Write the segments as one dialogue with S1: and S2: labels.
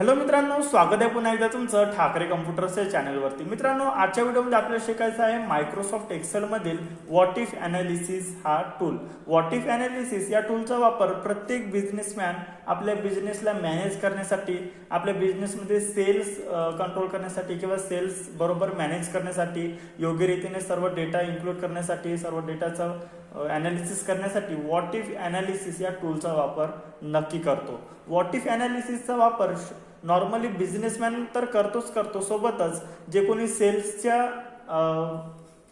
S1: Hello मित्रांनो, स्वागत आहे पुन्हा एकदा तुमचं ठाकरे कम्प्युटर्स या चॅनलवरती. मित्रांनो, आजच्या व्हिडिओमध्ये आपल्याला शिकायचं आहे मायक्रोसॉफ्ट एक्सेल मधील व्हॉट इफ अनालिसिस हा टूल. व्हॉट इफ अनालिसिस या टूलचा वापर प्रत्येक बिझनेसमॅन आपल्या बिझनेसला मॅनेज करण्यासाठी, आपल्या बिझनेसमध्ये सेल्स कंट्रोल करण्यासाठी किंवा सेल्स बरोबर मॅनेज करण्यासाठी, योग्य रीतीने सर्व डेटा इन्क्लूड करण्यासाठी, सर्व डेटाचा ॲनालिसिस करण्यासाठी व्हॉट इफ अनालिसिस या टूलचा वापर नक्की करतो. व्हॉट इफ अनालिसिसचा वापर नॉर्मली बिझनेसमॅन तर करतो सोबतच जे कोणी सेल्सच्या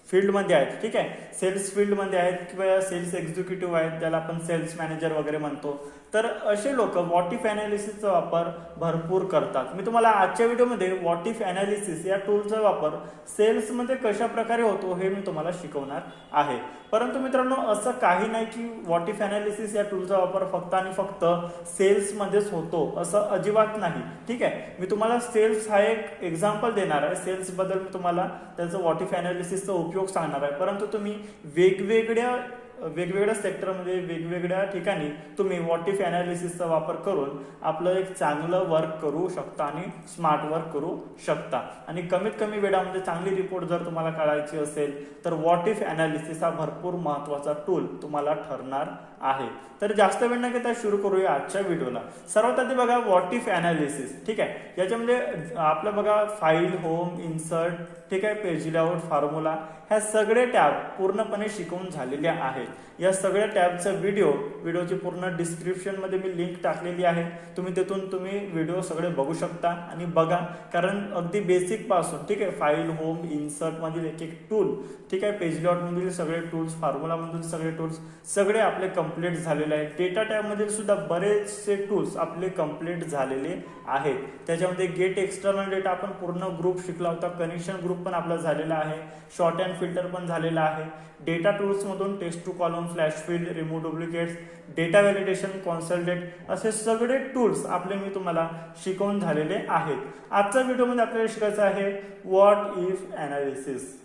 S1: फील्डमध्ये आहेत, ठीक आहे, सेल्स फील्डमध्ये आहेत किंवा सेल्स एक्झिक्युटिव्ह आहेत, ज्याला आपण सेल्स मॅनेजर वगैरे म्हणतो, तर असे लोक व्हॉट इफ अनालिसिसचा वापर भरपूर करतात. मी तुम्हाला आजच्या व्हिडिओमध्ये व्हॉट इफ अनालिसिस या टूलचा वापर सेल्समध्ये कशा प्रकारे होतो हे मी तुम्हाला शिकवणार आहे. परंतु मित्रांनो, असं काही नाही की व्हॉट इफ अनालिसिस या टूलचा वापर फक्त आणि फक्त सेल्समध्येच होतो, असं अजिबात नाही. ठीक आहे, मी तुम्हाला सेल्स हा एक एक्झाम्पल देणार आहे. सेल्स बद्दल मी तुम्हाला त्याचं व्हॉट इफ अनालिसिसचा उपयोग सांगणार आहे. परंतु तुम्ही वेगवेगळ्या सेक्टरमध्ये, वेगवेगळ्या ठिकाणी तुम्ही व्हॉट इफ अनालिसिसचा वापर करून आपलं एक चांगलं वर्क करू शकता आणि स्मार्ट वर्क करू शकता. आणि कमीत कमी वेळामध्ये चांगली रिपोर्ट जर तुम्हाला काढायची असेल तर व्हॉट इफ अनालिसिस हा भरपूर महत्त्वाचा टूल तुम्हाला ठरणार आहे. तर जास्त वेळ न घेता सुरू करूया आजच्या व्हिडिओला. सर्वात आधी बघा व्हॉट इफ अनालिसिस. ठीक आहे, याच्यामध्ये आपलं बघा फाईल, होम, इन्सर्ट, ठीक आहे, पेज लेआउट, फॉर्म्युला, ह्या सगळे टॅब पूर्णपणे शिकवून झालेले आहेत. या सगळ्या टॅबचा व्हिडिओची पूर्ण डिस्क्रिप्शनमध्ये मी लिंक टाकलेली आहे. तुम्ही व्हिडिओ सगळे बघू शकता आणि बघा, कारण अगदी बेसिक पासून, ठीक आहे, फाईल, होम, इन्सर्ट मधील एक एक टूल, ठीक आहे, पेज लेआउट मधील सगळे टूल्स, फॉर्म्युला मधील सगळे टूल्स सगळे आपले कंप्लीट झालेले आहेत. डेटा टॅब मधील सुद्धा बरेचसे टूल्स आपले कंप्लीट झालेले आहेत. त्याच्यामध्ये गेट एक्सटर्नल डेटा आपण पूर्ण ग्रुप शिकला होता, कनेक्शन ग्रुप पण आपला झालेला आहे, शॉर्ट अँड फिल्टर पण झालेला आहे. डेटा टूल्स मधून text to column, flash fill, remove duplicates, data validation, consolidate असे सगळे टूल्स आपले मी तुम्हाला शिकवून झालेले आहेत. आजच्या व्हिडिओमध्ये आपल्याला शिकायचं आहे व्हॉट इफ अनालिसिस.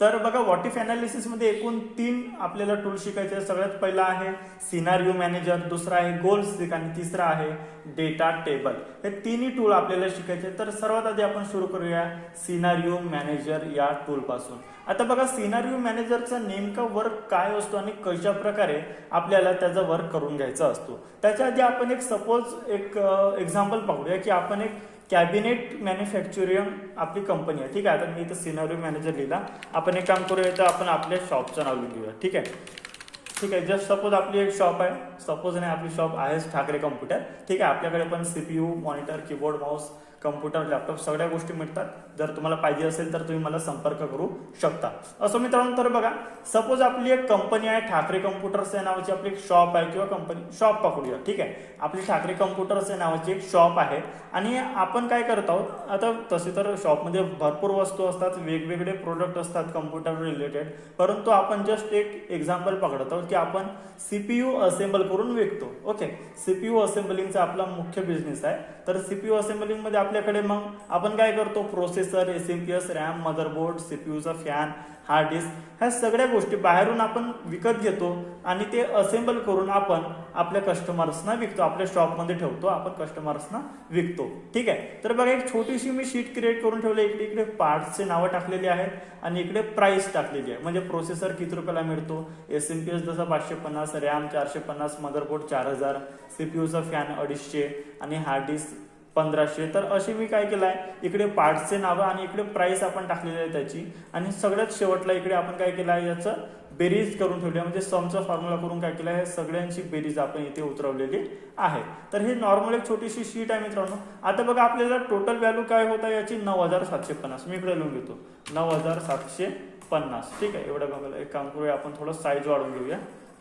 S1: तर बघा, व्हॉट इफ अनालिसिस मध्ये एकूण 3 आपल्याला टूल शिकायचे. सगळ्यात पहिला आहे सिनारिओ मॅनेजर, दुसरा आहे गोल स्टिक आणि तिसरा आहे डेटा टेबल. हे तिन्ही टूल आपल्याला शिकायचे. तर सर्वात आधी आपण सुरू करूया सिनारिओ मॅनेजर या टूल पासून. आता बघा, सिनारिओ मॅनेजरचा नेमका वर्क काय असतो आणि कशा प्रकारे आपल्याला त्याचा वर्क करून घ्यायचा असतो. त्याच्या आधी आपण एक एक्झाम्पल पाहूया की आपण एक कॅबिनेट मॅन्युफॅक्चरिंग आपली कंपनी आहे. ठीक आहे, आता मी इथं सिनारिओ मॅनेजर लिहिला. आपण एक काम करूया, तर आपण आपल्या शॉपचं नाव लिहूया. ठीक आहे, जस्ट सपोज आपली एक शॉप आहे. सपोज नाही, आपली शॉप आहे ठाकरे कम्प्युटर. ठीक आहे, आपल्याकडे पण CPU, monitor, keyboard, Mouse, computer, laptop सगळ्या गोष्टी मिळतात. जर तुम्हाला पाहिजे असेल तर तुम्ही मला संपर्क करू शकता. असं मित्रांनो, तर बघा, सपोज आपली एक कंपनी आहे ठाकरे कम्प्युटर्स या नावाची, आपली एक शॉप आहे किंवा कंपनी, शॉप पकडूया. ठीक आहे, आपली ठाकरे कम्प्युटर्स या नावाची एक शॉप आहे आणि आपण काय करत आहोत. आता तसे तर शॉपमध्ये भरपूर वस्तू असतात, वेगवेगळे प्रोडक्ट असतात कम्प्युटर रिलेटेड, परंतु आपण जस्ट एक एक्झाम्पल पकडत आहोत की आपण CPU असेंबल करून विकतो. ओके, CPU असेंबलिंगचा आपला मुख्य बिझनेस आहे. तर CPU असेंबलिंग मध्ये आपल्याकडे मग आपण काय करतो, प्रोसेसर, SMPS, रॅम, मदरबोर्ड, CPUचा फॅन, हार्ड डिस्क, ह्या सगळ्या गोष्टी बाहेरून आपण विकत घेतो आणि ते असेंबल करून आपण आपल्या कस्टमर्सना विकतो, आपल्या शॉपमध्ये ठेवतो, आपण कस्टमर्सना विकतो. ठीक आहे, तर बघा, एक छोटीशी मी शीट क्रिएट करून ठेवली. इकडे पार्ट्सचे नावं टाकलेली आहेत आणि इकडे प्राइस टाकलेली आहे. म्हणजे प्रोसेसर किती रुपयाला मिळतो, SMPS जसं 550, रॅम 450, मदरबोर्ड 4000, CPUचा फॅन 250 आणि हार्ड डिस्क 1500. तर अशी मी काय केलं आहे, इकडे पार्ट्सचे नावं आणि इकडे प्राइस आपण टाकलेली आहे त्याची. आणि सगळ्यात शेवटला इकडे आपण काय केलं आहे, याचं बेरीज करून ठेवली आहे. म्हणजे समचा फॉर्म्युला करून काय केलं आहे, सगळ्यांची बेरीज आपण इथे उतरवलेली आहे. तर हे नॉर्मल एक छोटीशी शीट आहे मित्रांनो. आता बघा, आपल्याला टोटल व्हॅल्यू काय होता याची, 9750. मी इकडे लिहून घेतो 9750. ठीक आहे, एवढं बघायला एक काम करूया, आपण थोडं साईज वाढवून घेऊया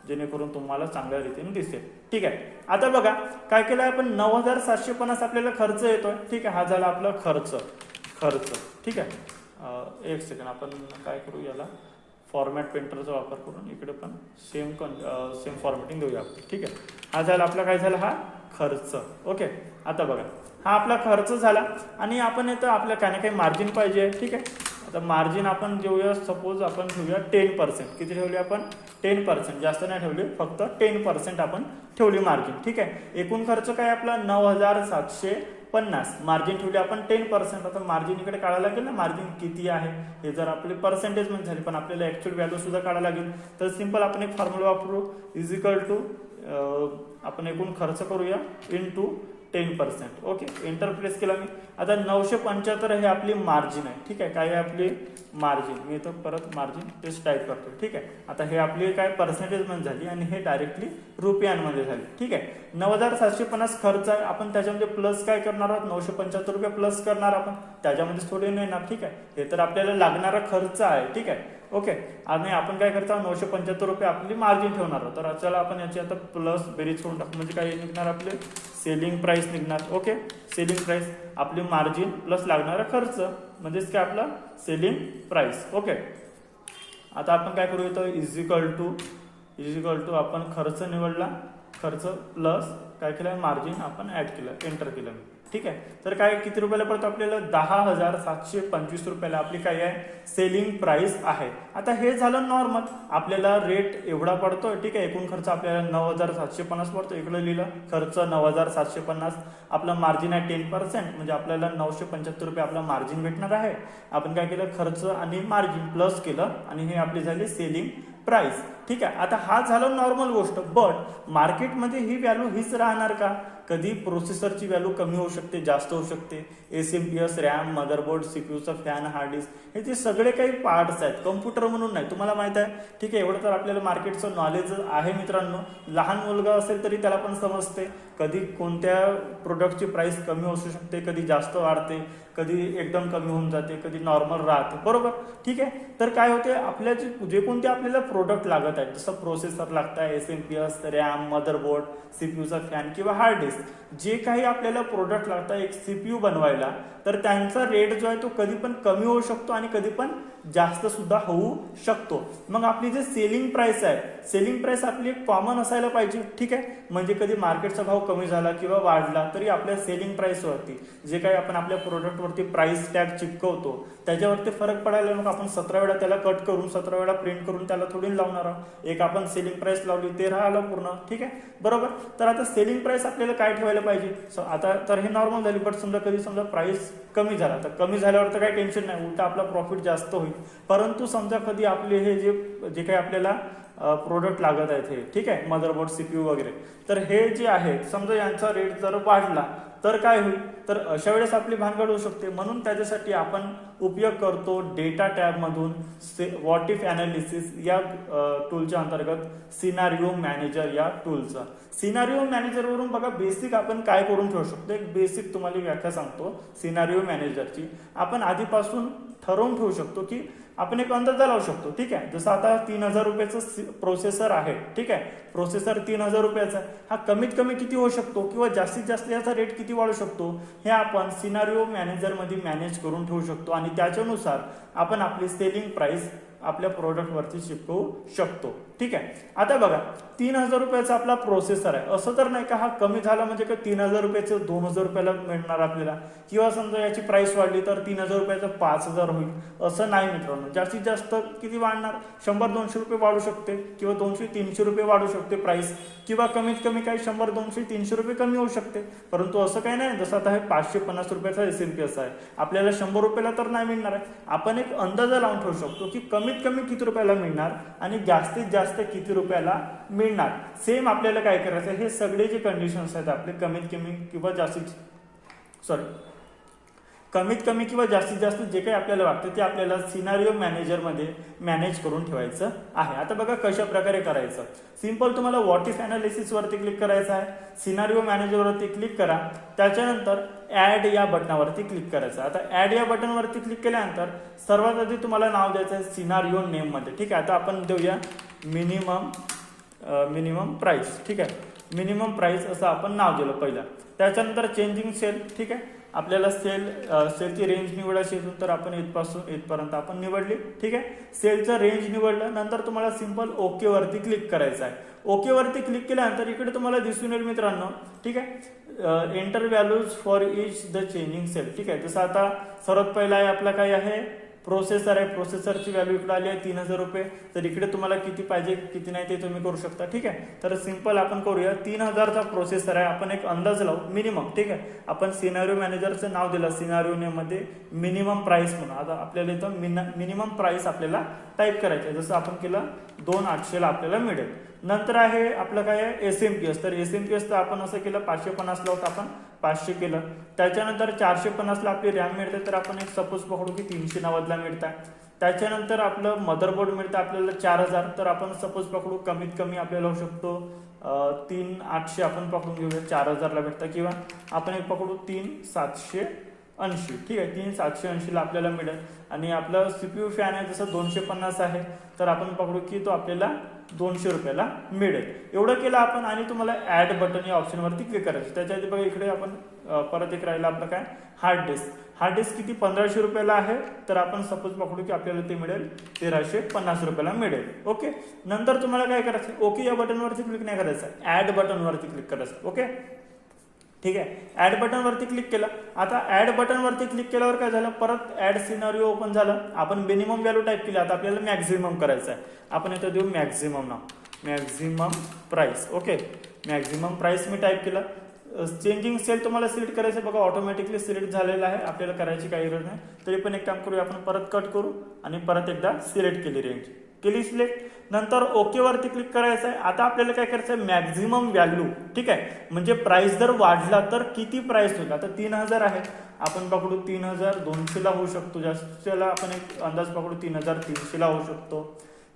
S1: जेणेकरून तुम्हाला चांगल्या रीतीने दिसेल. ठीक आहे, आता बघा काय केलं आहे आपण, 9750 आपल्याला खर्च येतोय. ठीक आहे, हा झाला आपला खर्च. ठीक आहे, एक सेकंड, आपण काय करू, याला फॉर्मॅट पेंटरचा वापर करून इकडे पण सेम फॉर्मॅटिंग देऊया आपण. ठीक आहे, हा झाला आपला, काय झाला, हा खर्च. ओके, आता बघा, हा आपला खर्च झाला आणि आपण येतं आपल्या काही ना काही मार्जिन पाहिजे. ठीक आहे, आता मार्जिन आपण घेऊया, सपोज आपण ठेवूया 10%. किती ठेवली आपण, 10%, जास्त नाही ठेवली, फक्त 10% आपण ठेवली मार्जिन. ठीक आहे, एकूण खर्च काय आपला 9750 50, मार्जिन ठेवली आपण 10%. आता मार्जिन इकडे काढायला लागेल ना, मार्जिन किती आहे हे जर आपले पर्सेंटेज मध्ये झाले, पण आपल्याला ऍक्च्युअल व्हॅल्यू सुद्धा काढायला लागेल. तर सिंपल आपण एक फॉर्म्युला वापरू, इज इक्वल टू आपण एकूण खर्च करूया इंटू 10%. ओके, एंटर प्रेस केला मी. आता 975 हे आपली मार्जिन आहे. ठीक आहे, काय आहे आपली मार्जिन, मी तर परत मार्जिन तेच टाईप करतो. ठीक आहे, आता हे आपली काय पर्सेंटेज मध्ये झाली आणि हे डायरेक्टली रुपयांमध्ये झाली. ठीक आहे, 9750 खर्च आहे, आपण त्याच्यामध्ये प्लस काय करणार आहोत, 975 रुपये प्लस करणार आपण, त्याच्यामध्ये थोडे नाही येणार. ठीक आहे, हे तर आपल्याला लागणारा खर्च आहे. ठीक आहे, ओके, आणि आपण काय करतो 975 रुपये आपली मार्जिन ठेवणार आहोत. तर चला आपण याची आता प्लस बेरीज करून टाकू, म्हणजे काय निघणार आपले सेलिंग प्राइस निघणार. ओके, सेलिंग प्राइस आपली मार्जिन प्लस लागणारा खर्च म्हणजेच काय आपला सेलिंग प्राइस. ओके, आता आपण काय करू इथं इज इक्वल टू आपण खर्च निवडला, खर्च प्लस काय केलं मार्जिन आपण ऍड केलं, एंटर केलं. ठीक आहे, तर काय किती रुपयाला पडतो आपल्याला 10,725 रुपयाला आपली काय आहे सेलिंग प्राइस आहे. आता हे झालं नॉर्मल, आपल्याला रेट एवढा पडतोय. ठीक आहे, एकूण खर्च आपल्याला 9,750 पडतो, इकडे लिहिलं खर्च 9,750, आपला मार्जिन आहे 10%, म्हणजे आपल्याला 975 रुपये आपला मार्जिन भेटणार आहे. आपण काय केलं खर्च आणि मार्जिन प्लस केलं आणि हे आपली झाली सेलिंग प्राइस. ठीक आहे, आता हा झाला नॉर्मल गोष्ट, बट मार्केटमध्ये ही व्हॅल्यू हीच राहणार का, कधी प्रोसेसरची व्हॅल्यू कमी होऊ शकते, जास्त होऊ शकते. SMPS, रॅम, मदरबोर्ड, सीपीयूचा फॅन, हार्ड डिस्क हे जे सगळे काही पार्ट्स आहेत, कम्प्युटर म्हणून नाही, तुम्हाला माहित आहे. ठीक आहे, एवढं तर आपल्याला मार्केटचं नॉलेज आहे मित्रांनो. लहान मुलगा असेल तरी त्याला पण समजते कधी कोणत्या प्रोडक्टची प्राइस कमी असू शकते, कधी जास्त वाढते, कधी एकदम कमी होऊन जाते, कधी नॉर्मल राहते, बरोबर. ठीक आहे, तर काय होते आपल्या जे कोणते आपल्याला प्रोडक्ट लागत आहेत, जसं प्रोसेसर लागत आहे, SMPS, रॅम, मदरबोर्ड, सीपीयूचा फॅन किंवा हार्ड डिस्क, जे काही आपल्याला प्रोडक्ट लागतात एक CPU बनवायला, तर त्यांचा रेट जो आहे तो कधी पण कमी होऊ शकतो आणि कधी पण जास्त सुद्धा होऊ शकतो. मग आपली जे सेलिंग प्राइस आहे, सेलिंग प्राइस आपली एक कॉमन असायला पाहिजे. ठीक आहे, म्हणजे कधी मार्केटचा भाव कमी झाला किंवा वाढला तरी आपल्या सेलिंग प्राइसवरती जे काही आपण आपल्या प्रोडक्टवरती प्राइस टॅग चिपकवतो त्याच्यावरती फरक पडायला नको. आपण 17 वेळा त्याला कट करून 17 वेळा प्रिंट करून त्याला थोडी लावणार आहोत. एक आपण सेलिंग प्राइस लावली ते राहिलं पूर्ण. ठीक आहे, बरोबर. तर आता सेलिंग प्राइस आपल्याला काय ठेवायला पाहिजे, आता तर हे नॉर्मल झाली, बट समजा कधी समजा प्राइस कमी झाला तर कमी झाल्यावर तर काही टेन्शन नाही, उलटा आपला प्रॉफिट जास्त होईल. परंतु समजा कधी आपले हे जे काही आपल्याला प्रोडक्ट लागत आहेत हे, ठीक आहे, मदरबोर्ड, CPU वगैरे, तर हे जे आहे समजा यांचा रेट जर वाढला तर काय होईल, तर अशा वेळेस आपली भानगड होऊ शकते. म्हणून त्याच्यासाठी आपण उपयोग करतो डेटा टॅब मधून व्हॉट इफ अनालिसिस या टूलच्या अंतर्गत सिनारिओ मॅनेजर या टूलचा. सिनारिओ मॅनेजर वरून बघा बेसिक आपण काय करून ठेवू शकतो, एक बेसिक तुम्हाला व्याख्या सांगतो सिनारिओ मॅनेजरची. आपण आधीपासून ठरवून ठेवू शकतो की आपण एक अंदाजा लावू शकतो. ठीक आहे, जसं आता 3000 रुपयाचं प्रोसेसर आहे. ठीक आहे, प्रोसेसर 3000 रुपयाचा आहे, हा कमीत कमी किती होऊ शकतो किंवा जास्तीत जास्त याचा रेट किती वाढू शकतो हे आपण सिनारिओ मॅनेजर मध्ये मॅनेज करून ठेवू शकतो आणि त्याच्यानुसार आपण आपली सेलिंग प्राइस आपल्या प्रोडक्टवरती चिपकवू शकतो. ठीक आहे, आता बघा 3000 रुपयाचा आपला प्रोसेसर आहे, असं तर नाही का हा कमी झाला म्हणजे का 3000 रुपयाचं 2000 रुपयाला मिळणार आपल्याला, किंवा समजा याची प्राइस वाढली तर 3000 रुपयाचं 5000 होईल, असं नाही मित्रांनो. जास्तीत जास्त किती वाढणार, 100-200 रुपये वाढू शकते किंवा 200-300 रुपये वाढू शकते प्राइस, किंवा कमीत कमी काही 100-200-300 रुपये कमी होऊ शकते. परंतु असं काही नाही, जसं आता हे 550 रुपयाचा SMPS आहे, आपल्याला 100 रुपयाला तर नाही मिळणार आहे. आपण एक अंदाजा लावून ठेवू शकतो की कमीत कमी किती रुपयाला मिळणार आणि जास्तीत जास्त किती रुपयाला मिळणार. सेम आपल्याला काय करायचं, हे सगळे जे कंडिशन्स आहेत आपले कमीत कमी किंवा कमीत कमी किंवा जास्तीत जास्त जे काही आपल्याला वाटतं ते आपल्याला सिनारिओ मॅनेजर मध्ये मॅनेज करून ठेवायचं आहे. आता बघा कशा प्रकारे करायचं. सिंपल, तुम्हाला व्हॉट इफ अनालिसिस वरती क्लिक करायचं आहे, सिनारिओ मॅनेजर वरती क्लिक करा, त्याच्यानंतर ऍड या बटनावरती क्लिक करायचं. आता ऍड या बटनवरती क्लिक केल्यानंतर सर्वात आधी तुम्हाला नाव द्यायचं आहे सिनारिओ नेम मध्ये. ठीक आहे, आता आपण देऊया मिनिमम प्राइस. ठीक आहे, मिनिमम प्राइस असं आपण नाव दिलं पहिला. त्याच्यानंतर चेंजिंग सेल. ठीक आहे, आपल्याला सेलची रेंज निवडायची असेल तर आपण इथपासून इथपर्यंत आपण निवडली. ठीक आहे, सेलचं रेंज निवडलं, नंतर तुम्हाला सिंपल ओके वरती क्लिक करायचं आहे. ओके वरती क्लिक केल्यानंतर इकडे तुम्हाला दिसून येईल मित्रांनो. ठीक आहे, enter values for each the changing cell. ठीक आहे, जसं आता सर्वात पहिला आहे आपला काय आहे प्रोसेसर आहे, प्रोसेसरची व्हॅल्यू इकडे आली आहे 3000 रुपये. तर इकडे तुम्हाला किती पाहिजे किती नाही ते तुम्ही करू शकता. ठीक आहे, तर सिंपल आपण करूया. 3000चा प्रोसेसर आहे, आपण एक अंदाज लावू मिनिमम. ठीक आहे, आपण सिनारिओ मॅनेजरचं नाव दिलं, सिनारिओ मध्ये मिनिमम प्राइस म्हणून. आता आपल्याला इथं मिनिमम प्राइस आपल्याला टाईप करायचं आहे, जसं आपण केलं 2800 ला आपल्याला मिळेल. नंतर आहे आपलं काय आहे SMPS. तर SMPS तर आपण असं केलं 550 ला होतं, आपण 500 केलं. त्याच्यानंतर 450 ला आपली रॅम मिळते, तर आपण एक सपोज पकडू की 390 ला मिळतं. त्याच्यानंतर आपलं मदरबोर्ड मिळतं आपल्याला 4000, तर आपण सपोज पकडू कमीत कमी आपल्याला होऊ शकतो 3800 आपण पकडून घेऊया, 4000 ला भेटतं. किंवा आपण एक पकडू 3780. ठीक आहे, 3780 ला आपल्याला मिळेल. आणि आपलं CPU फॅन आहे जसं 250 आहे, तर आपण पकडू की तो आपल्याला 200 रुपयाला मिळेल. एवढं केलं आपण. आणि तुम्हाला ऍड बटन या ऑप्शनवरती क्लिक करायचं. त्याच्या आधी बघा इकडे आपण परत एक राहिलं आपलं काय हार्ड डिस्क. हार्ड डिस्क किती 1500 रुपयाला आहे, तर आपण सपोज पकडू की आपल्याला ते मिळेल 1350 रुपयाला मिळेल. ओके, नंतर तुम्हाला काय करायचं, ओके या बटनवरती क्लिक नाही करायचं, ऍड बटनवरती क्लिक करायचं. ओके, ठीक आहे, ऍड बटनवरती क्लिक केलं. आता ऍड बटनवरती क्लिक केल्यावर काय झालं, परत ऍड सिनारिओ ओपन झालं. आपण मिनिमम व्हॅल्यू टाईप केली, आता आपल्याला मॅक्झिमम करायचं आहे. आपण इथं देऊ मॅक्झिमम नाव, maximum price. Okay, maximum price मी टाईप केलं. चेंजिंग सेल तुम्हाला सिलेक्ट करायचं, बघा ऑटोमॅटिकली सिलेक्ट झालेलं आहे, आपल्याला करायची काही गरज नाही. तरी पण एक काम करूया, आपण परत कट करू आणि परत एकदा सिलेक्ट केली रेंज केली सिलेक्ट. नंतर ओके वरती क्लिक करायचं आहे. आता आपल्याला काय करायचं आहे, मॅक्झिमम व्हॅल्यू. ठीक आहे, म्हणजे प्राइस जर वाढला तर किती प्राइस होईल. आता 3000 आहे, आपण पकडू 3200 ला होऊ शकतो, जास्तला आपण एक अंदाज पकडू 3300 ला होऊ शकतो.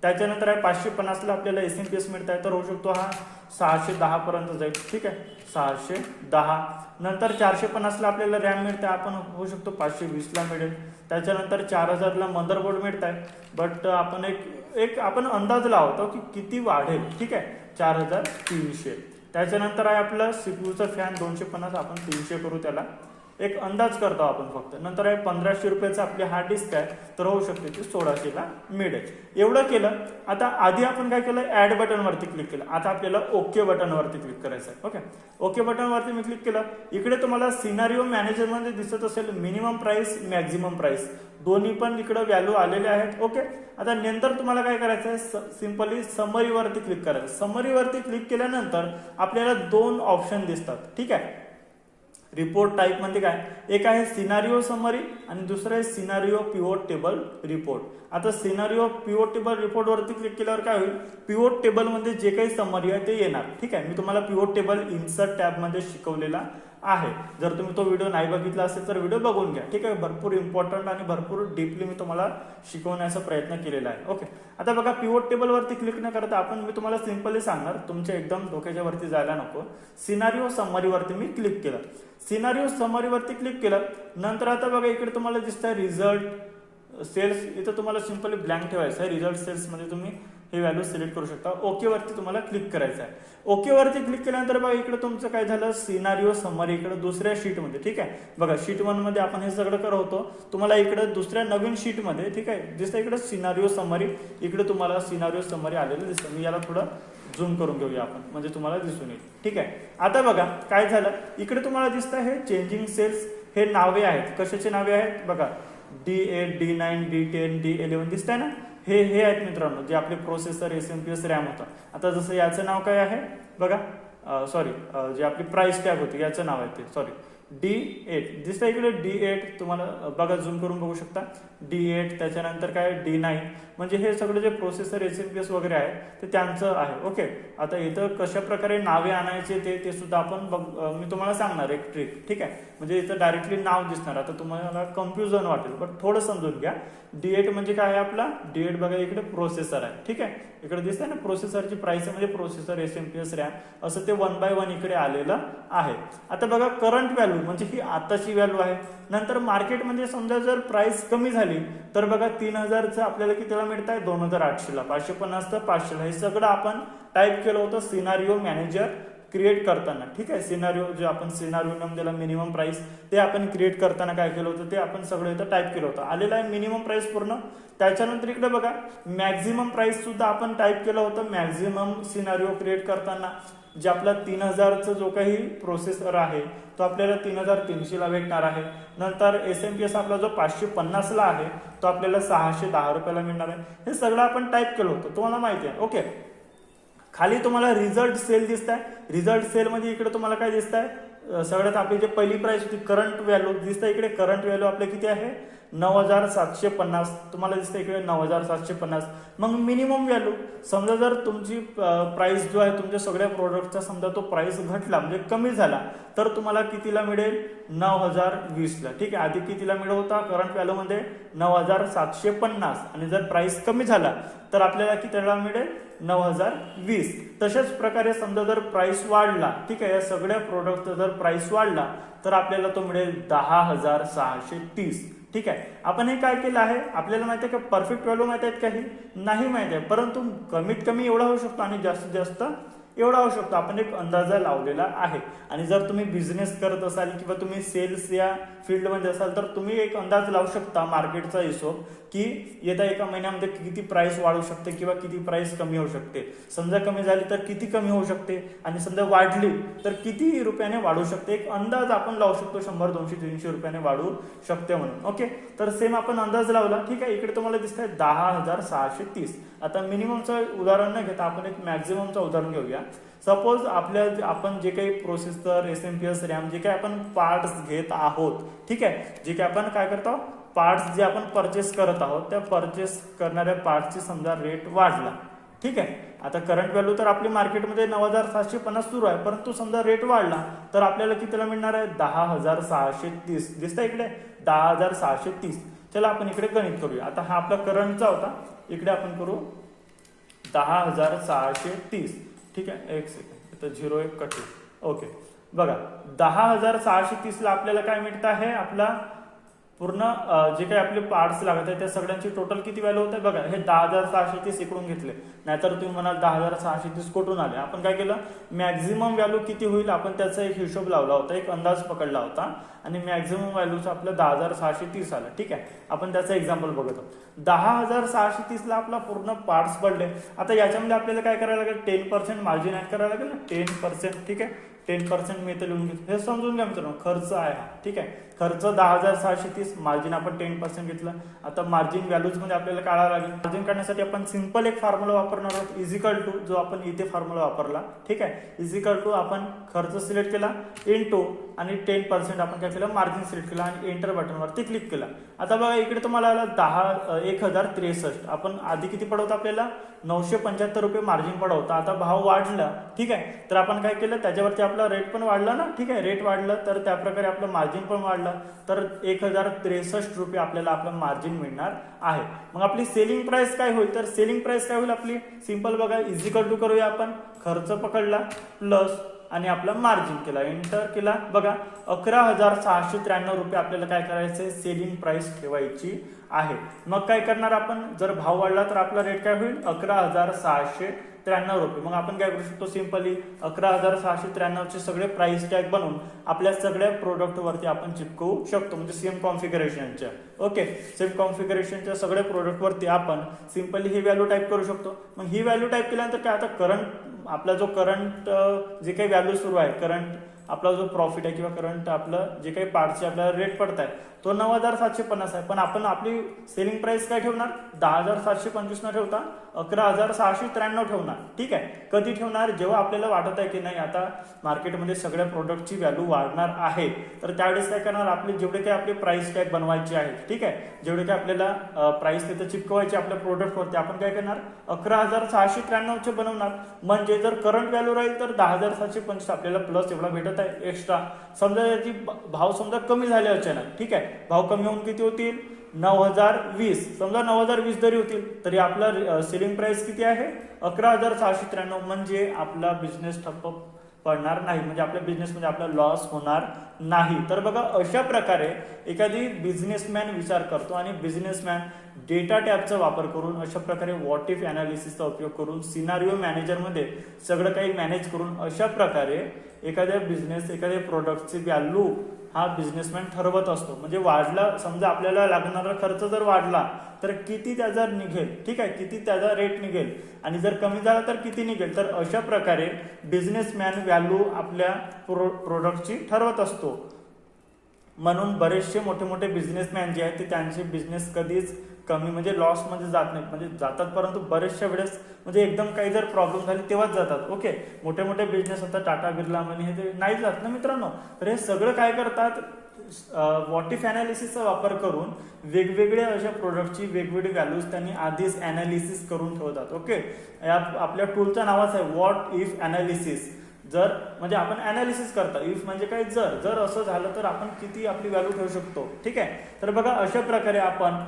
S1: त्याच्यानंतर आहे 550 ला आपल्याला SMPS मिळत आहे, तर होऊ शकतो हा 610 पर्यंत जाईल. ठीक आहे, 610. नंतर 450 ला आपल्याला रॅम मिळते, आपण होऊ शकतो 520 ला मिळेल. त्याच्यानंतर 4000 ला मदरबोर्ड मिळत आहे, बट आपण एक आपण अंदाज लावतो की किती वाढेल. ठीक आहे, 4300. त्याच्यानंतर आहे आपलं CPUचा फॅन 250, आपण 300 करू, त्याला एक अंदाज करतो आपण फक्त. नंतर आहे 1500 रुपयाचं आपली हार्ड डिस्क आहे, तर होऊ शकते ती 1600 ला मिळेल. एवढं केलं. आता आधी आपण काय केलं, ऍड बटनवरती क्लिक केलं. आता आपल्याला ओके बटनवरती क्लिक करायचं आहे. ओके, ओके बटनवरती मी क्लिक केलं. इकडे तुम्हाला सिनारिओ मॅनेजरमध्ये दिसत असेल मिनिमम प्राइस मॅक्झिमम प्राइस दोन्ही पण इकडे व्हॅल्यू आलेले आहेत. ओके, आता नंतर तुम्हाला काय करायचं आहे, सिंपली समरीवरती क्लिक करायचं. समरीवरती क्लिक केल्यानंतर आपल्याला 2 ऑप्शन दिसतात. ठीक आहे, रिपोर्ट टाईप म्हणजे काय, एक आहे सिनारिओ समरी आणि दुसरं आहे सिनारिओ पिव्होट टेबल रिपोर्ट. आता सिनारिओ पिव्होट टेबल रिपोर्ट वरती क्लिक केल्यावर काय होईल, पिव्होट टेबल मध्ये जे काही समरी आहे ते येणार. ठीक आहे, मी तुम्हाला पिव्होट टेबल इन्सर्ट टॅब मध्ये शिकवलेला आहे. जर तुम्ही तो व्हिडिओ नाही बघितला असेल तर व्हिडिओ बघून घ्या. ठीक आहे, भरपूर इम्पॉर्टंट आणि भरपूर डीपली मी तुम्हाला शिकवण्याचा प्रयत्न केलेला आहे. ओके, आता बघा पिव्होट टेबल वरती क्लिक न करता मी तुम्हाला सिंपली सांगणार, तुमच्या एकदम डोक्याच्या वरती जायला नको. सिनारिओ समरी वरती मी क्लिक केलं. सिनारिओ समरी वरती क्लिक केलं. नंतर आता बघा इकडे तुम्हाला दिसतंय रिझल्ट सेल्स, इथं तुम्हाला सिंपली ब्लँक ठेवायचं आहे. रिझल्ट सेल्स मध्ये तुम्ही हे व्हॅल्यू सिलेक्ट करू शकता. ओके वरती तुम्हाला क्लिक करायचं आहे. ओके वरती क्लिक केल्यानंतर बघा इकडे तुमचं काय झालं, सिनारिओ समरी इकडे दुसऱ्या शीटमध्ये. ठीक आहे, बघा शीट 1 मध्ये आपण हे सगळं करत होतो, तुम्हाला इकडे दुसऱ्या नवीन शीट मध्ये. ठीक आहे, दिसतं इकडे सिनारिओ समरी, इकडे तुम्हाला सिनारिओ समरी आलेलं दिसतं. मी याला थोडं झूम करून घेऊया आपण, म्हणजे तुम्हाला दिसून येईल. ठीक आहे, आता बघा काय झालं, इकडे तुम्हाला दिसतं हे चेंजिंग सेल्स, हे नावे आहेत. कशाचे नावे आहेत बघा, D8 D9 D10 D11 दिसतंय ना, हे आहेत मित्रांनो, जे आपले प्रोसेसर SMPS रॅम होता. आता जसं याचं नाव काय आहे बघा, सॉरी, जे आपली प्राइस टॅग होती याचं नाव आहे ते, सॉरी, D8 दिसतं इकडे. D8 तुम्हाला बघा झूम करून बघू शकता, D8. त्याच्यानंतर काय D9, म्हणजे हे सगळे जे प्रोसेसर SMPS वगैरे आहे ते त्यांचं आहे. ओके, आता इथं कशा प्रकारे नावे आणायचे ते सुद्धा आपण मी तुम्हाला सांगणार एक ट्रिक. ठीक आहे, म्हणजे इथं डायरेक्टली नाव दिसणार. आता तुम्हाला कन्फ्युजन वाटेल, बट थोडं समजून घ्या. D8 म्हणजे काय आहे आपला, D8 बघा इकडे प्रोसेसर आहे. ठीक आहे, इकडे दिसतंय ना प्रोसेसरची प्राइस म्हणजे प्रोसेसर SMPS रॅम, असं ते 1 by 1 इकडे आलेलं आहे. आता बघा करंट व्हॅल्यू म्हणजे ही आताची व्हॅल्यू आहे. नंतर मार्केटमध्ये समजा जर प्राइस कमी झाली तर बघा 3000चं आपल्याला कितीला मिळत आहे, 2800 ला, 550 तर 500 ला. हे सगळं आपण टाईप केलं होतं सिनारिओ मॅनेजर क्रिएट करताना. ठीक आहे, सिनारिओ जे आपण सिनारिओ नाम दिला मिनिमम प्राइस, ते आपण क्रिएट करताना काय केलं होतं, ते आपण सगळं इथं टाईप केलं होतं. आलेलं आहे मिनिमम प्राइस पूर्ण. त्याच्यानंतर इकडे बघा मॅक्झिमम प्राइस सुद्धा आपण टाईप केलं होतं मॅक्झिमम सिनारिओ क्रिएट करताना. जे आपला 3000चा जो काही प्रोसेसर आहे तो आपल्याला 3300 ला भेटणार आहे. नंतर SMPS आपला जो 550 ला आहे तो आपल्याला 610 रुपयाला मिळणार आहे. हे सगळं आपण टाईप केलं होतं, तुम्हाला माहिती आहे. ओके, खाली तुम्हाला रिझल्ट सेल दिसत आहे. रिझल्ट सेल मध्ये इकडे तुम्हाला काय दिसत आहे, सगळ्यात आपली जे पहिली प्राइस होती करंट व्हॅल्यू दिसतं इकडे. करंट व्हॅल्यू आपले किती आहे 9750, तुम्हाला दिसतं इकडे 9750. मग मिनिमम व्हॅल्यू समजा जर तुमची प्राइस जो आहे तुमच्या सगळ्या प्रोडक्टचा समजा तो प्राइस घटला म्हणजे कमी झाला तर तुम्हाला कितीला मिळेल 9020 ला. ठीक आहे, आधी कितीला मिळत होता करंट व्हॅल्यू मध्ये 9750 आणि जर प्राइस कमी झाला तर आपल्याला कितीला मिळेल 9020. तशाच प्रकारे समजा जर प्राइस वाढला, ठीक आहे, या सगळ्या प्रोडक्टचा जर प्राइस वाढला तर आपल्याला तो मिळेल 10630. ठीक आहे, आपण हे काय केलं आहे, आपल्याला माहिती आहे का परफेक्ट व्हॅल्यू माहिती आहेत काही नाही माहिती आहे, परंतु कमीत कमी एवढा होऊ शकतो आणि जास्तीत जास्त एवढा होऊ शकतो. आपण एक अंदाजा लावलेला आहे. आणि जर तुम्ही बिझनेस करत असाल किंवा तुम्ही सेल्स या फील्डमध्ये असाल तर तुम्ही एक अंदाज लावू शकता मार्केटचा हिशोब की येत्या एका महिन्यामध्ये किती प्राइस वाढू शकते किंवा किती प्राइस कमी होऊ शकते. समजा कमी झाली तर किती कमी होऊ शकते आणि समजा वाढली तर किती रुपयाने वाढू शकते. एक अंदाज आपण लावू शकतो 100, 200, 300 रुपयाने वाढू शकते म्हणून. ओके, तर सेम आपण अंदाज लावला. ठीक आहे, इकडे तुम्हाला दिसत आहे 10630. आता मिनिममचं उदाहरण न घेता आपण एक मॅक्झिममचं उदाहरण घेऊया. सपोज आपण जे काही प्रोसेसर SMPS रॅम जे काही आपण पार्ट्स घेत आहोत, ठीक आहे, जे काही आपण काय करतो पार्ट्स जे आपण परचेस करत आहोत त्या परचेस करणाऱ्या पार्ट्सची समजा रेट वाढला. ठीक आहे, आता करंट व्हॅल्यू तर आपली मार्केटमध्ये 9750 सुरू आहे, परंतु समजा रेट वाढला तर आपल्याला कितीला मिळणार आहे 10630. दिसतं इकडे 10630. चला आपण इकडे गणित करूया. आता हा आपला करंटचा होता, इकडे आपण करू 10630. ठीक आहे, एक सेकंड, तर 01 कट. ओके, बघा 10630 ला आपल्याला काय मिळत आहे, आपला पूर्ण जे काही आपले पार्ट्स लागत आहे त्या सगळ्यांची टोटल किती व्हॅल्यू होत आहे बघा. हे 10630 इकडून घेतले, नाहीतर तुम्ही म्हणाल 10630 कुठून आले. आपण काय केलं मॅक्झिमम व्हॅल्यू किती होईल आपण त्याचा एक हिशोब लावला होता, एक अंदाज पकडला होता आणि मॅक्झिमम व्हॅल्यूचं आपलं 10630 आलं. ठीक आहे, आपण त्याचं एक्झाम्पल बघत आहोत. 10630 ला आपला पूर्ण पार्ट्स पडले. आता याच्यामध्ये आपल्याला काय करायला लागेल 10% मार्जिन ऍड करायला लागेल ना 10%. ठीक आहे, 10% मी इथे लिहून घेतो, हे समजून घ्या मित्रांनो. खर्च आहे हा, ठीक आहे, खर्च 10630, मार्जिन आपण 10% घेतलं. आता मार्जिन व्हॅल्यूज मध्ये आपल्याला काढावं लागेल. मार्जिन काढण्यासाठी आपण सिंपल एक फॉर्म्युला वापरणार आहोत, इजिकल टू जो आपण इथे फॉर्म्युला वापरला. ठीक आहे, इजिकल टू आपण खर्च सिलेक्ट केला इनटू आणि 10% आपण काय केलं मार्जिन सिलेक्ट केला आणि एंटर बटनवरती क्लिक केला. आता बघा इकडे तुम्हाला आला 1063. आपण आधी किती पडवता आपल्याला 975 रुपये मार्जिन पडवता. आता भाव वाढला, ठीक आहे, तर आपण काय केलं त्याच्यावरती आपला रेट पण वाढला ना. ठीक आहे, रेट वाढलं तर त्या प्रकारे आपलं मार्जिन पण वाढलं तर 1063 रुपये आपल्याला आपलं मार्जिन मिळणार आहे. मग आपली सेलिंग प्राइस काय होईल, तर सेलिंग प्राइस काय होईल आपली सिंपल बघा इजिकल टू करूया आपण. खर्च पकडला प्लस आणि आपला मार्जिन केला, एंटर केला. बघा 11693 रुपये आपल्याला काय करायचंय सेलिंग प्राइस ठेवायची आहे. मग काय करणार आपण, जर भाव वाढला तर आपला रेट काय होईल 11693 रुपये. मग आपण काय करू शकतो सिंपली 11693 चे सगळे प्राइस टॅग बनवून आपल्या सगळ्या प्रोडक्ट वरती आपण चिपकवू शकतो, म्हणजे सेम कॉन्फिगरेशनच्या. ओके, सेम कॉन्फिगरेशनच्या सगळ्या प्रोडक्ट वरती आपण सिंपली ही व्हॅल्यू टाईप करू शकतो. मग ही व्हॅल्यू टाईप केल्यानंतर काय आता करंट आपला जो करंट जे काही व्हॅल्यू सुरू आहे, करंट आपला जो प्रॉफिट आहे किंवा करंट आपलं जे काही पार्टचे आपल्याला रेट पडत आहे तो 9750 आहे. पण आपण आपली सेलिंग प्राइस काय ठेवणार 10725 न ठेवता 11693 ठेवणार. ठीक आहे, कधी ठेवणार जेव्हा आपल्याला वाटत आहे की नाही आता मार्केटमध्ये सगळ्या प्रोडक्टची व्हॅल्यू वाढणार आहे, तर त्यावेळेस काय करणार आपले जेवढे काही आपले प्राइस टॅग बनवायचे आहेत, ठीक आहे, जेवढे काही आपल्याला प्राइस तिथे चिपकवायचे आपल्या प्रोडक्टवरती आपण काय करणार 11693 चे बनवणार. म्हणजे जर करंट व्हॅल्यू राहील तर 10725 आपल्याला प्लस एवढा भेटत आहे एक्स्ट्रा. समजा याची भाव समजा कमी झाले अचानक, ठीक आहे, भाव कमी होऊन किती होतील 9020. समजा 9020 जरी होतील तरी आपला सेलिंग प्राइस किती आहे 11693. म्हणजे आपला बिझनेस ठप्प पडणार नाही, म्हणजे आपल्या बिझनेसमध्ये आपला लॉस होणार नाही. तर बघा अशा प्रकारे एखादी बिझनेसमॅन विचार करतो आणि बिझनेसमॅन डेटा टॅबचा वापर करून अशा प्रकारे व्हॉट इफ अनालिसिसचा उपयोग करून सिनारिओ मॅनेजरमध्ये सगळं काही मॅनेज करून अशा प्रकारे एखाद्या बिझनेस एखाद्या प्रोडक्टची व्हॅल्यू हा बिझनेसमॅन ठरवत असतो. म्हणजे वाढला, समजा आपल्याला लागणारा खर्च जर वाढला तर किती त्याचा निघेल, ठीक आहे, किती त्याचा रेट निघेल, आणि जर कमी झाला तर किती निघेल. तर अशा प्रकारे बिझनेसमॅन व्हॅल्यू आपल्या प्रोडक्टची ठरवत असतो. म्हणून बरेचसे मोठे मोठे बिझनेसमॅन जे आहेत ते त्यांचे बिझनेस कधीच कमी म्हणजे लॉसमध्ये जात नाहीत, म्हणजे जातात परंतु बरेचशा वेळेस म्हणजे एकदम काही जर प्रॉब्लेम झाली तेव्हाच जातात. ओके, मोठे मोठे बिझनेस आता टाटा बिर्ला अंबानी हे ते नाही जात ना मित्रांनो. तर हे सगळं काय करतात, व्हॉट इफ अनालिसिसचा वापर करून वेगवेगळ्या अशा प्रोडक्टची वेगवेगळी व्हॅल्यूज त्यांनी आधीच अनालिसिस करून ठेवतात. ओके, आपल्या टूलचं नावच आहे व्हॉट इफ अनालिसिस. जर म्हणजे आपण अनालिसिस करता, इफ म्हणजे काय, जर जर असं झालं तर आपण किती आपली व्हॅल्यू ठेवू शकतो. ठीक आहे, तर बघा अशा प्रकारे आपण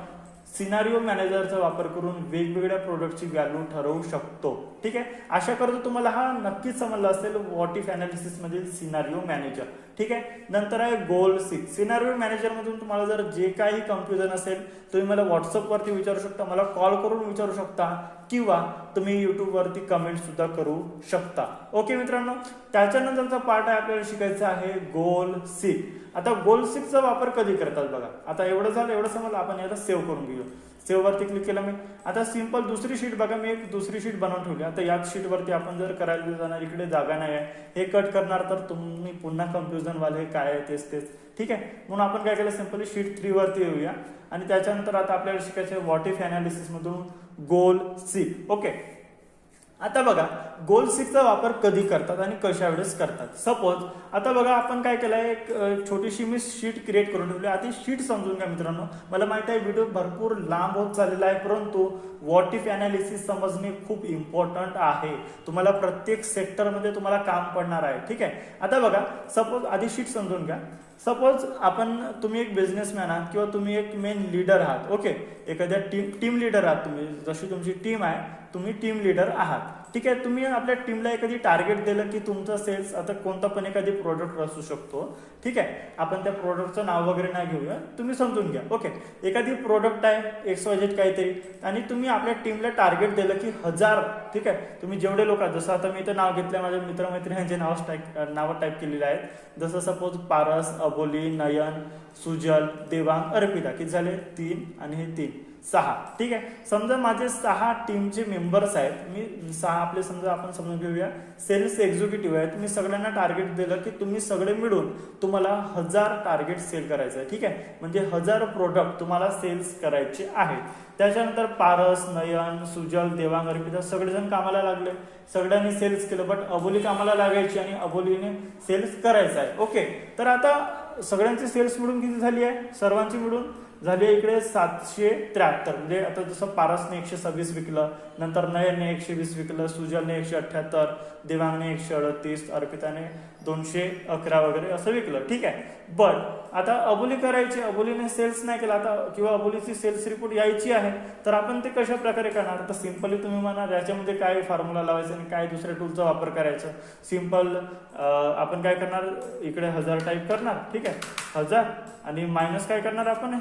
S1: सिनारिओ मॅनेजरचा वापर करून वेगवेगळ्या प्रोडक्टची व्हॅल्यू ठरवू शकतो. ठीक आहे, आशा करतो तुम्हाला हा नक्कीच समजला असेल व्हॉट इफ अनालिसिस मधील सिनारिओ मॅनेजर. ठीक आहे, नंतर आहे गोल सिक. सिनारिओ मॅनेजर मधून तुम्हाला जर जे काही कन्फ्युजन असेल तुम्ही मला व्हॉट्सअपवरती विचारू शकता, मला कॉल करून विचारू शकता, किंवा तुम्ही युट्यूबवरती कमेंट सुद्धा करू शकता. ओके मित्रांनो, त्याच्यानंतरचा पार्ट आहे आपल्याला शिकायचा आहे गोल सिक. आता गोल सिकचा वापर कधी करतात बघा. आता एवढं झालं, एवढं समजलं, आपण याला सेव्ह करून घेऊ. सेव्ह वरती क्लिक केलं मी. आता सिंपल दुसरी शीट बघा, मी एक दुसरी शीट बनवून ठेवली. आता याच शीट वरती आपण जर करायला जाणार, इकडे जागा नाही आहे, हे कट करणार तर तुम्ही पुन्हा कन्फ्युजन व्हाल, हे काय आहे तेच तेच. ठीक आहे, म्हणून आपण काय केलं, सिंपली शीट 3 वरती येऊया. आणि त्याच्यानंतर आता आपल्याला शिकायचं आहे व्हॉट इफ अनालिसिस मधून गोल सिक. ओके, आता बघा गोल सिकचा वापर कधी करतात आणि कशा वेळेस करतात. सपोज आता बघा आपण काय केलंय, एक छोटीशी मी शीट क्रिएट करून ठेवली. आधी शीट समजून घ्या मित्रांनो. मला माहिती आहे व्हिडिओ भरपूर लांब होत चाललेला आहे, परंतु व्हॉट इफ अनालिसिस समजणे खूप इम्पॉर्टंट आहे. तुम्हाला प्रत्येक सेक्टरमध्ये तुम्हाला काम पडणार आहे. ठीक आहे, आता बघा सपोज आधी शीट समजून घ्या. सपोज तुम्ही एक बिझनेसमॅन आहात किंवा तुम्ही एक मेन लीडर आहात. ओके, एखाद्या टीम लीडर आहात तुम्ही, जशी तुमची टीम आहे, तुम्ही टीम लीडर आहात. ठीक आहे, तुम्ही आपल्या टीमला एखादी टार्गेट दिलं की तुमचा सेल्स, आता कोणता पण एखादी प्रोडक्ट असू शकतो. ठीक आहे, आपण त्या प्रोडक्टचं नाव वगैरे नाही घेऊया, तुम्ही समजून घ्या. ओके, एखादी प्रोडक्ट आहे XYZ काहीतरी, आणि तुम्ही आपल्या टीमला टार्गेट दिलं की 1000. ठीक आहे, तुम्ही जेवढे लोक, जसं आता मी इथं नाव घेतलं, माझ्या मित्रमैत्रिणींचे नावं टाईप केलेले आहेत. जसं सपोज पारस, अबोली, नयन, सुजल, देवांग, अर्पिता. किती झाले, 3 आणि हे 3, 6. ठीक आहे, समजा माझे 6 टीमचे मेंबर्स आहेत. मी 6 आपले समजा आपण समजून घेऊया सेल्स एक्झिक्युटिव्ह आहेत. मी सगळ्यांना टार्गेट दिलं की तुम्ही सगळे मिळून तुम्हाला 1000 टार्गेट सेल करायचं आहे. ठीक आहे, म्हणजे 1000 प्रोडक्ट तुम्हाला सेल्स करायचे आहेत. त्याच्यानंतर पारस, नयन, सुजल, देवांग, अर्पिता सगळेजण कामाला लागले, सगळ्यांनी सेल्स केलं. बट अबोली कामाला लागायची आणि अबोलीने सेल्स करायचा आहे. ओके, तर आता सगळ्यांची सेल्स मिळून किती झाली आहे, सर्वांची मिळून झाली आहे इकडे 773. म्हणजे आता जसं पारसने 126 विकलं, नंतर नयनने 120 विकलं, सुजलने 178, देवांगने 138, अर्पिताने 211 वगैरे असं विकलं. ठीक आहे, बट आता अबोली करायची, अबोलीने सेल्स नाही केला आता, किंवा अबोलीची सेल्स रिपोर्ट यायची आहे, तर आपण ते कशा प्रकारे करणार. तर सिंपली तुम्ही म्हणा याच्यामध्ये काय फॉर्म्युला लावायचं आणि काय दुसऱ्या टूलचा वापर करायचा. सिंपल आपण काय करणार, इकडे 1000 टाईप करणार. ठीक आहे, 1000 आणि मायनस काय करणार आपण,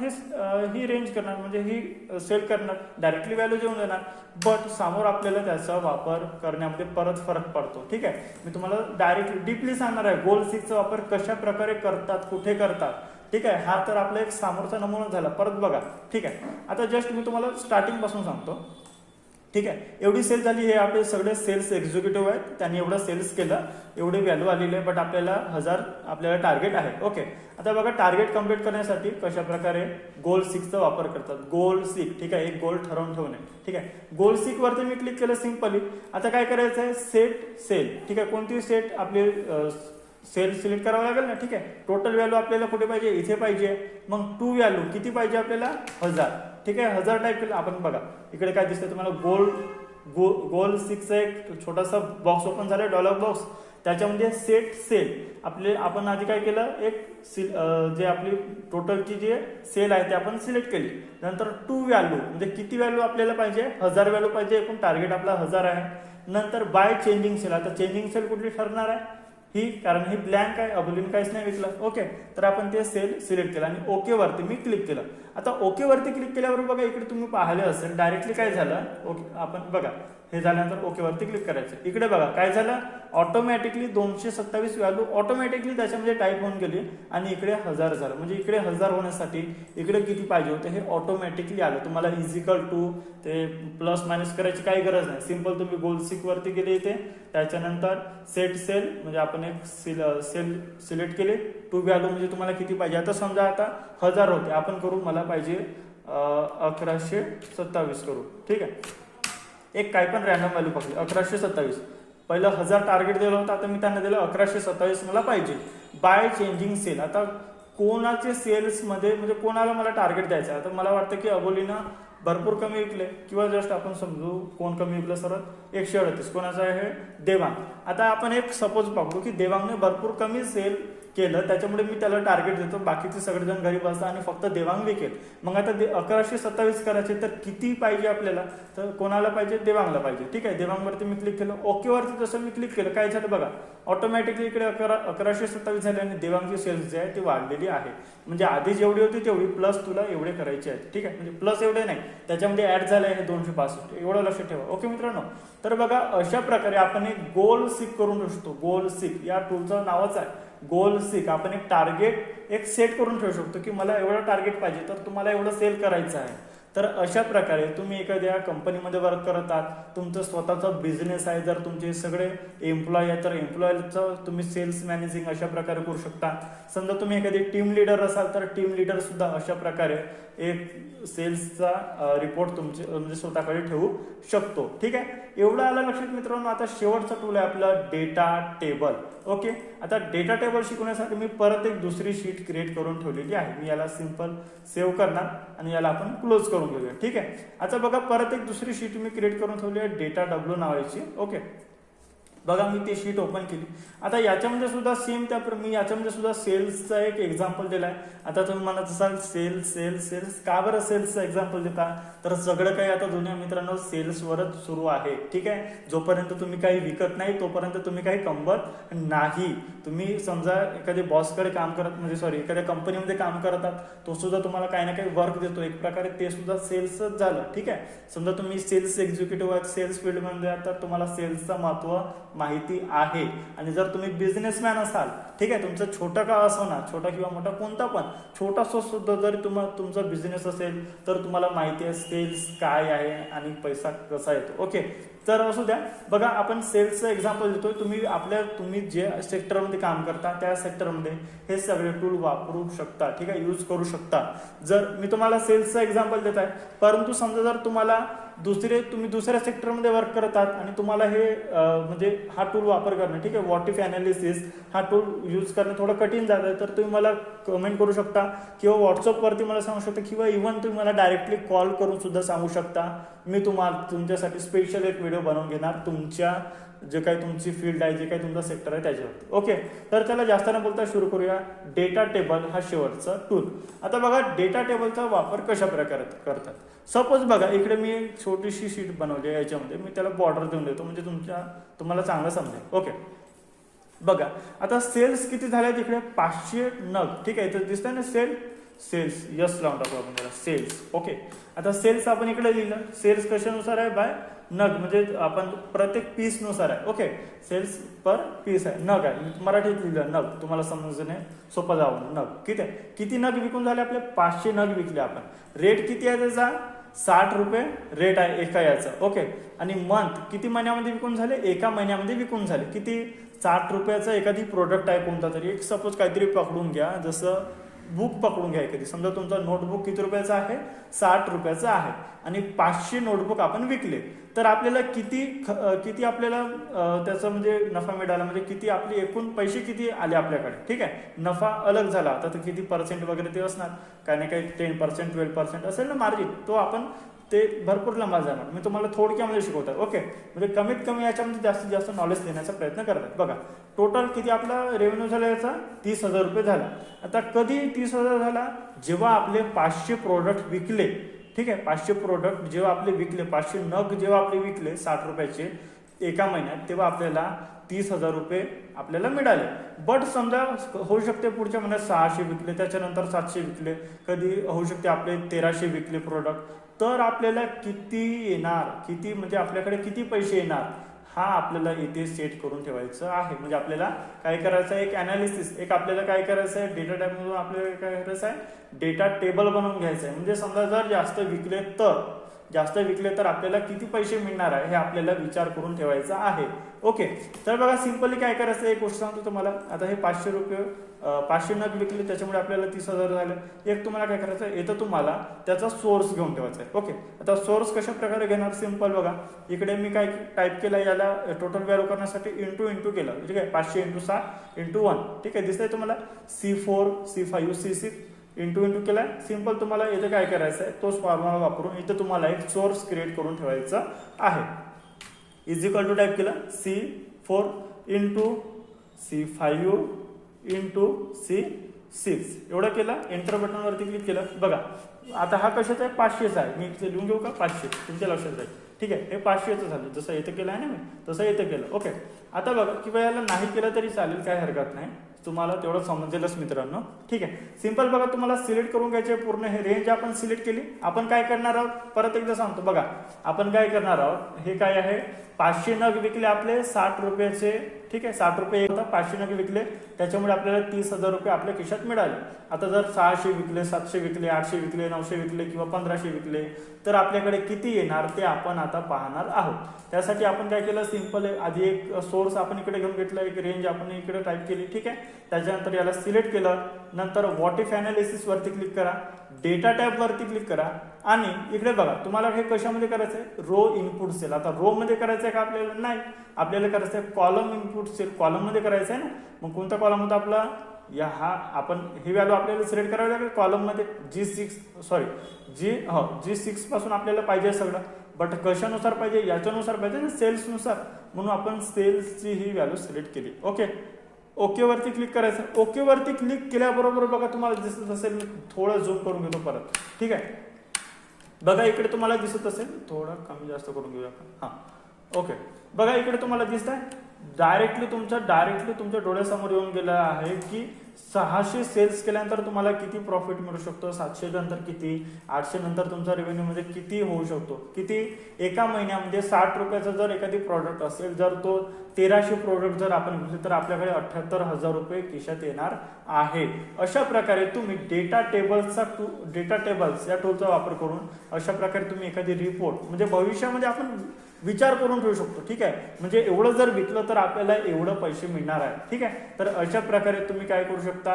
S1: ही रेंज करणार, म्हणजे ही सेल करणार, डायरेक्टली व्हॅल्यू देऊन देणार. बट समोर आपल्याला त्याचा वापर करण्यामध्ये परत फरक पडतो. ठीक आहे, मी तुम्हाला डायरेक्टली डीपली सांगणार आहे गोल सिकचा वापर कशा प्रकारे करतात, कुठे करतात. ठीक आहे, हा तर आपला एक समोरचा नमुना झाला. परत बघा. ठीक आहे, आता जस्ट मी तुम्हाला स्टार्टिंग पासून सांगतो. ठीक आहे, एवढी सेल झाली, हे आपले सगळे सेल्स एक्झिक्युटिव्ह आहेत, त्यांनी एवढं सेल्स केलं, एवढी व्हॅल्यू आलेली आहे. बट आपल्याला 1000 आपल्याला टार्गेट आहे. ओके, आता बघा टार्गेट कम्प्लीट करण्यासाठी कशा प्रकारे गोल सिकचा वापर करतात. गोल सिक, ठीक आहे, एक गोल ठरवून ठेवणे. ठीक आहे, गोल सिक वरती मी क्लिक केलं सिंपली. आता काय करायचं आहे, सेट सेल. ठीक आहे, कोणती सेट आपली सेल सिलेक्ट करावं लागेल ना. ठीक आहे, टोटल व्हॅल्यू आपल्याला कुठे पाहिजे, इथे पाहिजे. मग टू व्हॅल्यू किती पाहिजे आपल्याला, 1000. ठीक आहे, 1000 टाईप केलं आपण. बघा इकडे काय दिसतंय तुम्हाला, गोल सिकचा एक छोटासा बॉक्स ओपन झालाय, डॉलर बॉक्स. त्याच्यामध्ये सेट सेल आपण आधी काय केलं, एक जे आपली टोटलची जी सेल आहे ते आपण सिलेक्ट केली. नंतर टू व्हॅल्यू म्हणजे किती व्हॅल्यू आपल्याला पाहिजे, 1000 व्हॅल्यू पाहिजे. एकूण टार्गेट आपला 1000 आहे. नंतर बाय चेंजिंग सेल. आता चेंजिंग सेल कुठली ठरणार आहे, ही, कारण ही ब्लँक आहे, अबोलीने काहीच नाही विकलं. ओके, तर आपण ते सेल सिलेक्ट केलं आणि ओके वरती मी क्लिक केलं. आता ओके वरती क्लिक केल्यावर बघा इकडे तुम्ही पाहिले असेल डायरेक्टली काय झालं. ओके, आपण बघा हे झाल्यानंतर ओके वरती क्लिक करायचं। इकडे बघा काय झालं, ऑटोमॅटिकली 227 व्हॅल्यू ऑटोमॅटिकली त्याच्यामध्ये टाईप होऊन गेली आणि इकडे 1000 झालं। म्हणजे इकडे 1000 होण्यासाठी इकडे किती पाहिजे होते हे ऑटोमॅटिकली आलं। तुम्हाला इजिकल टू ते प्लस मायनस करायची काही गरज नाही, सिंपल तुम्ही गोल सिक वरती गेले इथे, त्याच्यानंतर सेट सेल म्हणजे आपण एक सेल सिलेक्ट केले, टू व्हॅल्यू म्हणजे तुम्हाला किती पाहिजे। आता समजा आता 1000 होते, आपण करू मला पाहिजे 1127 करू, ठीक आहे। एक काय पण रॅन्डम व्हॅल्यू पकडली 1127, पहिलं 1000 टार्गेट दिलं होतं, आता मी त्यांना दिलं 1127 मला पाहिजे बाय चेंजिंग सेल। आता कोणाचे सेल्समध्ये म्हणजे कोणाला मला टार्गेट द्यायचं, आता मला वाटतं की अबोलीना भरपूर कमी विकले किंवा जस्ट आपण समजू कोण कमी विकलं सरळ 138, कोणाचं आहे देवांग। आता आपण एक सपोज पकडू की देवांगने भरपूर कमी सेल केलं, त्याच्यामुळे मी त्याला टार्गेट देतो, बाकीचे सगळेजण घरी बसतात आणि फक्त देवांग विकेल। मग आता 1127 करायचे तर किती पाहिजे आपल्याला, तर कोणाला पाहिजे, देवांगला पाहिजे, ठीक आहे। देवांगवरती मी क्लिक केलं, ओके वरती जसं मी क्लिक केलं काय झालं बघा, ऑटोमॅटिकली इकडे 1127 झाले आणि देवांगची सेल्स जी आहे ती वाढलेली आहे। म्हणजे आधी जेवढी होती तेवढी प्लस तुला एवढे करायचे आहेत, ठीक आहे। म्हणजे प्लस एवढे नाही, त्याच्यामध्ये ऍड झाले आहे 265, एवढं लक्षात ठेवा, ओके मित्रांनो। तर बघा अशा प्रकारे आपण एक गोल सिक करून शकतो। गोल सिक या टूलचं नावच आहे गोल सिक। आपण एक टार्गेट एक सेट करून ठेवू शकतो की मला एवढं टार्गेट पाहिजे तर तुम्हाला एवढं सेल करायचं आहे। तर अशा प्रकारे तुम्ही एखाद्या कंपनीमध्ये वर्क करत आहात, तुमचं स्वतःचा बिझनेस आहे, जर तुमचे सगळे एम्प्लॉय आहे तर एम्प्लॉयचं तुम्ही सेल्स मॅनेजिंग अशा प्रकारे करू शकता। समजा तुम्ही एखादी टीम लीडर असाल तर टीम लीडर सुद्धा अशा प्रकारे एक सेल्सचा रिपोर्ट तुमचे म्हणजे स्वतःकडे ठेवू शकतो, ठीक आहे। एवढं आलं लक्षात मित्रांनो। आता शेवटचा टूल आहे आपला डेटा टेबल, ओके। आता डेटा टेबल शिकवण्यासाठी मी परत एक दुसरी शीट क्रिएट करून ठेवलेली आहे, मी याला सिंपल सेव्ह करणार आणि याला आपण क्लोज करून घेऊया, ठीक आहे। आता बघा परत एक दुसरी शीट मी क्रिएट करून ठेवली आहे डेटा डब्ल्यू नावाची, ओके। बघा मी ती शीट ओपन केली, आता याच्यामध्ये सुद्धा सेम मी याच्यामध्ये सुद्धा सेल्सचा एक एक्झाम्पल दिलाय। आता तुम्ही म्हणत असाल सेल्स का बरं सेल्सचा एक्झाम्पल देता, तर सगळं काही आता जुन्या मित्रांनो सेल्सवरच सुरू आहे, ठीक आहे। जोपर्यंत तुम्ही काही विकत नाही तोपर्यंत तुम्ही काही कमवत नाही। तुम्ही समजा एखाद्या बॉसकडे काम करत म्हणजे एखाद्या कंपनीमध्ये काम करत आहात, तो सुद्धा तुम्हाला काही ना काही वर्क देतो, एक प्रकारे ते सुद्धा सेल्सच झालं, ठीक आहे। समजा तुम्ही सेल्स एक्झिक्युटिव्ह आहात, सेल्स फील्डमध्ये आहात, तर तुम्हाला सेल्सचं महत्त्व माहिती आहे। आणि जर तुम्ही बिझनेसमॅन असाल, ठीक आहे, तुमचं छोटा का असो ना, छोटा किंवा मोठा कोणता पण छोटासा सुद्धा जरी तुमचा बिझनेस असेल तर तुम्हाला माहिती आहे सेल्स काय आहे आणि पैसा कसा येतो, ओके। तर असू द्या, बघा आपण सेल्सचं एक्झाम्पल देतोय। तुम्ही जे सेक्टरमध्ये काम करता त्या सेक्टरमध्ये हे सगळे टूल वापरू शकता, ठीक आहे, यूज करू शकता। जर मी तुम्हाला सेल्सचं एक्झाम्पल देत आहे, परंतु समजा जर तुम्हाला तुम्ही दुसऱ्या सेक्टरमध्ये वर्क करत आहात आणि तुम्हाला हे म्हणजे हा टूल वापर करणं, ठीक आहे, व्हॉट इफ अनालिसिस हा टूल यूज करणं थोडं कठीण जातं, तर तुम्ही मला कमेंट करू शकता किंवा व्हॉट्सअपवरती मला सांगू शकता किंवा इव्हन तुम्ही मला डायरेक्टली कॉल करून सुद्धा सांगू शकता। मी तुमच्यासाठी स्पेशल एक व्हिडिओ बनवून घेणार तुमच्या जे काही तुमची फील्ड आहे, जे काही तुमचा सेक्टर आहे त्याच्यावरती, ओके। तर त्याला जास्त न बोलता सुरू करूया। डेटा टेबल हा शेवटचा टूल। आता बघा डेटा टेबलचा वापर कशा प्रकारे करतात। सपोज बघा इकडे मी एक छोटीशी शीट बनवली आहे, याच्यामध्ये मी त्याला बॉर्डर देऊन देतो म्हणजे तुम्हाला चांगलं समजेल, ओके। बघा आता सेल्स किती झाले तिकडे 500 नग, ठीक आहे, तर दिसतंय ना सेल्स यस लावून टाकू आपण त्याला सेल्स, ओके। आता सेल्स आपण इकडे लिहिलं, सेल्स कशानुसार आहे बाय नग, म्हणजे आपण प्रत्येक पीस नुसार आहे, ओके। सेल्स पर पीस आहे, नग आहे, मराठीत लिहिलं नग, तुम्हाला समजणे सोपं जावं, नग किती आहे, किती नग विकून झाले आपले 500 नग विकले आपण। रेट किती आहे त्याचा 60 रुपये रेट आहे एका याचा, ओके। आणि मंथ किती महिन्यामध्ये विकून झाले, एका महिन्यामध्ये विकून झाले किती 60 रुपयाचा एखादी प्रोडक्ट आहे कोणता तरी, एक सपोज काहीतरी पकडून घ्या, जसं बुक पकडून घ्या एखादी, समजा तुमचा नोटबुक किती रुपयाचा आहे 60 रुपयाचा आहे आणि 500 नोटबुक आपण विकले, तर आपल्याला किती आपल्याला त्याचा म्हणजे नफा मिळाला, म्हणजे किती आपली एकूण पैसे किती आले आपल्याकडे, ठीक आहे। नफा अलग झाला, आता तर किती पर्सेंट वगैरे ते असणार, काही ना काही 10% 12% असेल ना मार्जिन, तो आपण ते भरपूर लंबा जाणार। मी तुम्हाला थोडक्यामध्ये शिकवतो, ओके। म्हणजे कमीत कमी याच्यामध्ये जास्तीत जास्त नॉलेज देण्याचा प्रयत्न करतात। बघा टोटल किती आपला रेव्हेन्यू झाला याचा 30,000 रुपये झाला। आता कधी 30,000 झाला, जेव्हा आपले 500 प्रोडक्ट विकले, ठीक आहे, 500 प्रोडक्ट जेव्हा आपले विकले, 500 नग जेव्हा आपले विकले 60 रुपयाचे एका महिन्यात, तेव्हा आपल्याला 30,000 रुपये आपल्याला मिळाले. बट समजा होऊ शकते पुढच्या महिन्यात 600 विकले, त्याच्यानंतर 700 विकले, कधी होऊ शकते आपले 1300 विकले प्रोडक्ट, तर आपल्याला किती येणार, किती म्हणजे आपल्याकडे किती पैसे येणार, हा आपल्याला इथे सेट करून ठेवायचं आहे. म्हणजे आपल्याला काय करायचं आहे, एक अनालिसिस, एक आपल्याला काय करायचं आहे, डेटा टाईप मधून आपल्याला काय करायचं आहे, डेटा टेबल बनवून घ्यायचं आहे. म्हणजे समजा जर जास्त विकले तर आपल्याला किती पैसे मिळणार आहे हे आपल्याला विचार करून ठेवायचा आहे. ओके, तर बघा सिंपली काय करायचं, एक गोष्ट सांगतो तुम्हाला. आता हे 500 नग विकले, त्याच्यामुळे आपल्याला 30,000 झाले. एक तुम्हाला काय करायचं आहे, इथं तुम्हाला त्याचा सोर्स घेऊन ठेवायचा आहे. ओके, आता सोर्स कशा प्रकारे घेणार, सिंपल बघा, इकडे मी काय टाईप केलं, याला टोटल व्हॅल्यू करण्यासाठी इंटू केलं. ठीक आहे, 500 × 6 × 1. ठीक आहे, दिसतंय तुम्हाला, C4 C5 C6 इंटू केलाय. सिंपल तुम्हाला इथे काय करायचं आहे, तोच फॉर्म्युला वापरून इथे तुम्हाला एक सोर्स क्रिएट करून ठेवायचा आहे. इज इक्वल टू टाईप केलं C4 × C5 × C6 एवढं केलं. एंटर बटनवरती क्लिक केलं. बघा आता हा कशाचा आहे, 500चा आहे. मी इथे लिहून घेऊ का, 500 तुमच्या लक्षात राहील. ठीक आहे, हे 500चं झालं, जसं इथं केलं आहे ना मी, तसं इथं केलं. ओके, आता बघा किंवा याला नाही केलं तरी चालेल, काय हरकत नाही, तुम्हाला तेवढं समजेलच मित्रांनो. ठीक आहे, सिंपल बघा, तुम्हाला सिलेक्ट करून घ्यायचे पूर्ण हे रेंज आपण सिलेक्ट केली. आपण काय करणार आहोत, परत एकदा सांगतो बघा, आपण काय करणार आहोत, हे काय आहे, 500 नग विकले आपले 60 रुपयाचे. ठीक आहे, 60 रुपये होता, 500 नग विकले, त्याच्यामुळे आपल्याला 30,000 रुपये आपल्या खिशात मिळाले. आता जर 600 विकले, 700 विकले, 800 विकले, 900 विकले किंवा 1500 विकले, तर आपल्याकडे किती येणार ते आपण आता पाहणार आहोत. त्यासाठी आपण काय केलं, सिंपल आधी एक सोर्स आपण इकडे घेऊन घेतला, एक रेंज आपण इकडे टाईप केली. ठीक आहे, त्याच्यानंतर याला सिलेक्ट केलं, नंतर व्हॉट इफ अनालिसिस वरती क्लिक करा, डेटा टॅब वरती क्लिक करा, आणि इकडे बघा तुम्हाला हे कशामध्ये करायचं आहे, रो इनपुट सेल. आता रो मध्ये करायचं आहे का आपल्याला, नाही, आपल्याला करायचं आहे कॉलम इनपुट सेल, कॉलम मध्ये करायचं आहे ना. मग कोणता कॉलम होता आपला, या हा आपण ही व्हॅल्यू आपल्याला सिलेक्ट करावी लागेल कॉलम मध्ये. G6 पासून आपल्याला पाहिजे सगळं, बट कशानुसार पाहिजे, याच्यानुसार पाहिजे ना, सेल्सनुसार, म्हणून आपण सेल्सची ही व्हॅल्यू सिलेक्ट केली. ओके वरती क्लिक करायचं. ओके वरती क्लिक केल्याबरोबर बघा तुम्हाला दिसत असेल, मी थोडं झूम करून घेतो परत. ठीक आहे, बघा इकडे तुम्हाला दिसत असेल, थोडं कमी जास्त करून घेऊया आपण. हा, ओके, बघा इकडे तुम्हाला दिसत आहे, डायरेक्टली तुमच्या डोळ्यासमोर येऊन गेलं आहे की 600 सेल्स केल्यानंतर तुम्हाला किती प्रॉफिट मिळू शकतो, 700 नंतर किती, 800 नंतर तुमचा रेव्हेन्यू मध्ये किती होऊ शकतो, किती एका महिन्यामध्ये. 60 रुपयाचा जर एखादी प्रॉडक्ट असेल, जर तो 1300 प्रोडक्ट जर आपण घेतले तर आपल्याकडे 78,000 रुपये खिशात येणार आहे. अशा प्रकारे तुम्ही डेटा टेबल्स या टूलचा वापर करून अशा प्रकारे तुम्ही एखादी रिपोर्ट म्हणजे भविष्यामध्ये आपण विचार करून ठेवू शकतो. ठीक आहे, म्हणजे एवढं जर विकलं तर आपल्याला एवढं पैसे मिळणार आहे. ठीक आहे, तर अशा प्रकारे तुम्ही काय करू शकता,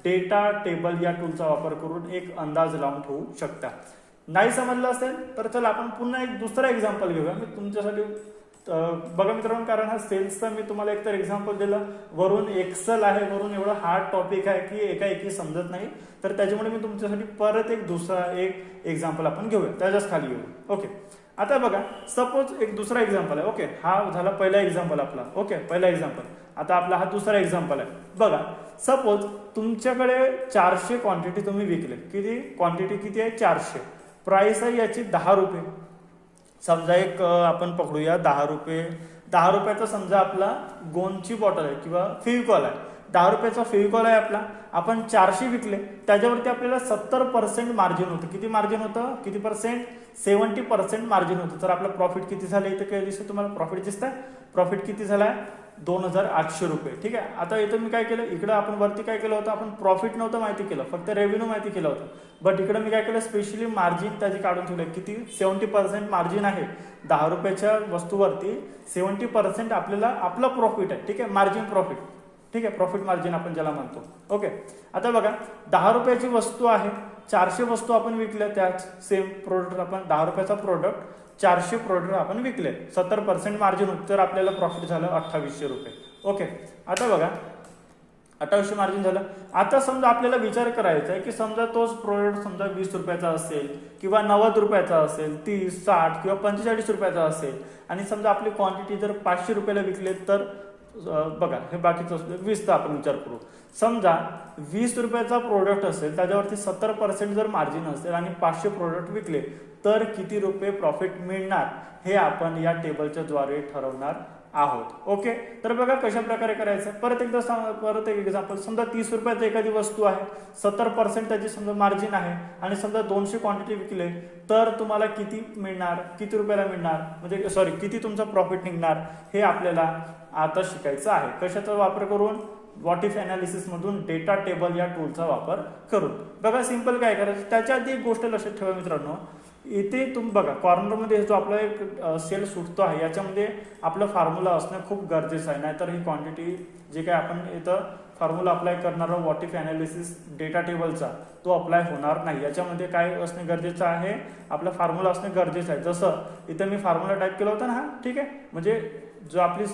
S1: डेटा टेबल या टूलचा वापर करून एक अंदाज लावून ठेवू शकता. नाही समजलं असेल तर चला आपण पुन्हा एक दुसरा एक्झाम्पल घेऊया. मी तुमच्यासाठी बघा मित्रांनो, कारण हा सेल्सचा मी तुम्हाला एकतर एक्झाम्पल दिलं, वरून एक्सेल आहे, वरून एवढं हार्ड टॉपिक आहे की एकाएकी समजत नाही, तर त्याच्यामुळे मी तुमच्यासाठी परत एक दुसरा एक्झाम्पल आपण घेऊया, त्याच्याच खाली घेऊ. ओके, आता बघा सपोज एक दुसरा एक्झाम्पल आहे. ओके, हा झाला पहिला एक्झाम्पल आपला. ओके, पहिला एक्झाम्पल. आता आपला हा दुसरा एक्झाम्पल आहे. बघा सपोज तुमच्याकडे 400 क्वांटिटी तुम्ही विकले. किती क्वांटिटी, किती आहे, 400. प्राइस आहे याची 10 रुपये. समजा एक आपण पकडूया 10 रुपये. 10 रुपयाचा समजा आपला गोंदची बॉटल आहे किंवा फेविकॉल आहे. 10 रुपयाचा फेविकॉल आहे आपला, आपण 400 विकले, त्याच्यावरती आपल्याला 70% मार्जिन होतं. किती मार्जिन होतं, किती पर्सेंट, 70% मार्जिन होतं. तर आपलं प्रॉफिट किती झालं, इथं काय दिसतं तुम्हाला, प्रॉफिट दिसत आहे. प्रॉफिट किती झालाय, 2800 रुपये. ठीक आहे, आता इथं मी काय केलं, इकडं आपण वरती काय केलं होतं, आपण प्रॉफिट नव्हतं माहिती केलं, फक्त रेव्हेन्यू माहिती केलं होतं. बट इकडे मी काय केलं, स्पेशली मार्जिन त्याची काढून ठेवलं. किती, 70% मार्जिन आहे. 10 रुपयाच्या वस्तूवरती 70% आपल्याला आपला प्रॉफिट आहे. ठीक आहे, मार्जिन प्रॉफिट. ठीक आहे, प्रॉफिट मार्जिन आपण ज्याला म्हणतो. ओके, आता बघा 10 रुपयाची वस्तू आहे, 400 वस्तू आपण विकल्या, त्याच सेम प्रोडक्ट आपण 10 रुपयाचा प्रोडक्ट 400 प्रोडक्ट आपण विकले, 70% मार्जिन होतं, तर आपल्याला प्रॉफिट झालं 2800 रुपये. ओके, आता बघा 2800 मार्जिन झालं. आता समजा आपल्याला विचार करायचा आहे की समजा तोच प्रोडक्ट समजा 20 रुपयाचा असेल किंवा 90 रुपयाचा असेल, 30, 60 किंवा 45 रुपयाचा असेल, आणि समजा आपली क्वांटिटी जर 500 रुपयाला विकले, तर बघा हे बाकीचं असलं 20चा आपण विचार करू. समजा 20 रुपयाचा प्रोडक्ट असेल, त्याच्यावरती 70% जर मार्जिन असेल आणि 500 प्रोडक्ट विकले, तर किती रुपये प्रॉफिट मिळणार हे आपण या टेबलच्या द्वारे ठरवणार आहोत। ओके, तर बघा कशा प्रकारे करायचं, परत एक एक्झाम्पल, समजा 30 रुपयाची एखादी वस्तू आहे, 70% त्याची समजा मार्जिन आहे आणि समजा 200 क्वांटिटी विकले तर तुम्हाला किती मिळणार, किती रुपयाला मिळणार, म्हणजे सॉरी किती तुमचा प्रॉफिट निघणार, हे आपल्याला आता शिकायचं आहे। कशाचा वापर करून, व्हॉट इफ अनालिसिस मधून डेटा टेबल या टूलचा वापर करून। बघा सिंपल काय करायचं, त्याच्या आधी एक गोष्ट लक्षात ठेवा मित्रांनो, इथे तुम्ही बघा कॉर्नरमध्ये जो आपला एक सेल सुटतो आहे याच्यामध्ये आपलं फॉर्म्युला असणं खूप गरजेचं आहे, नाहीतर ही क्वांटिटी जे काय आपण इथं फॉर्म्युला अप्लाय करणार आहोत व्हॉट इफ अनालिसिस डेटा टेबलचा, तो अप्लाय होणार नाही। याच्यामध्ये काय असणं गरजेचं आहे, आपला फॉर्म्युला असणं गरजेचं आहे। जसं इथं मी फॉर्म्युला टाईप केला होता ना, हा ठीक आहे, म्हणजे जो आपली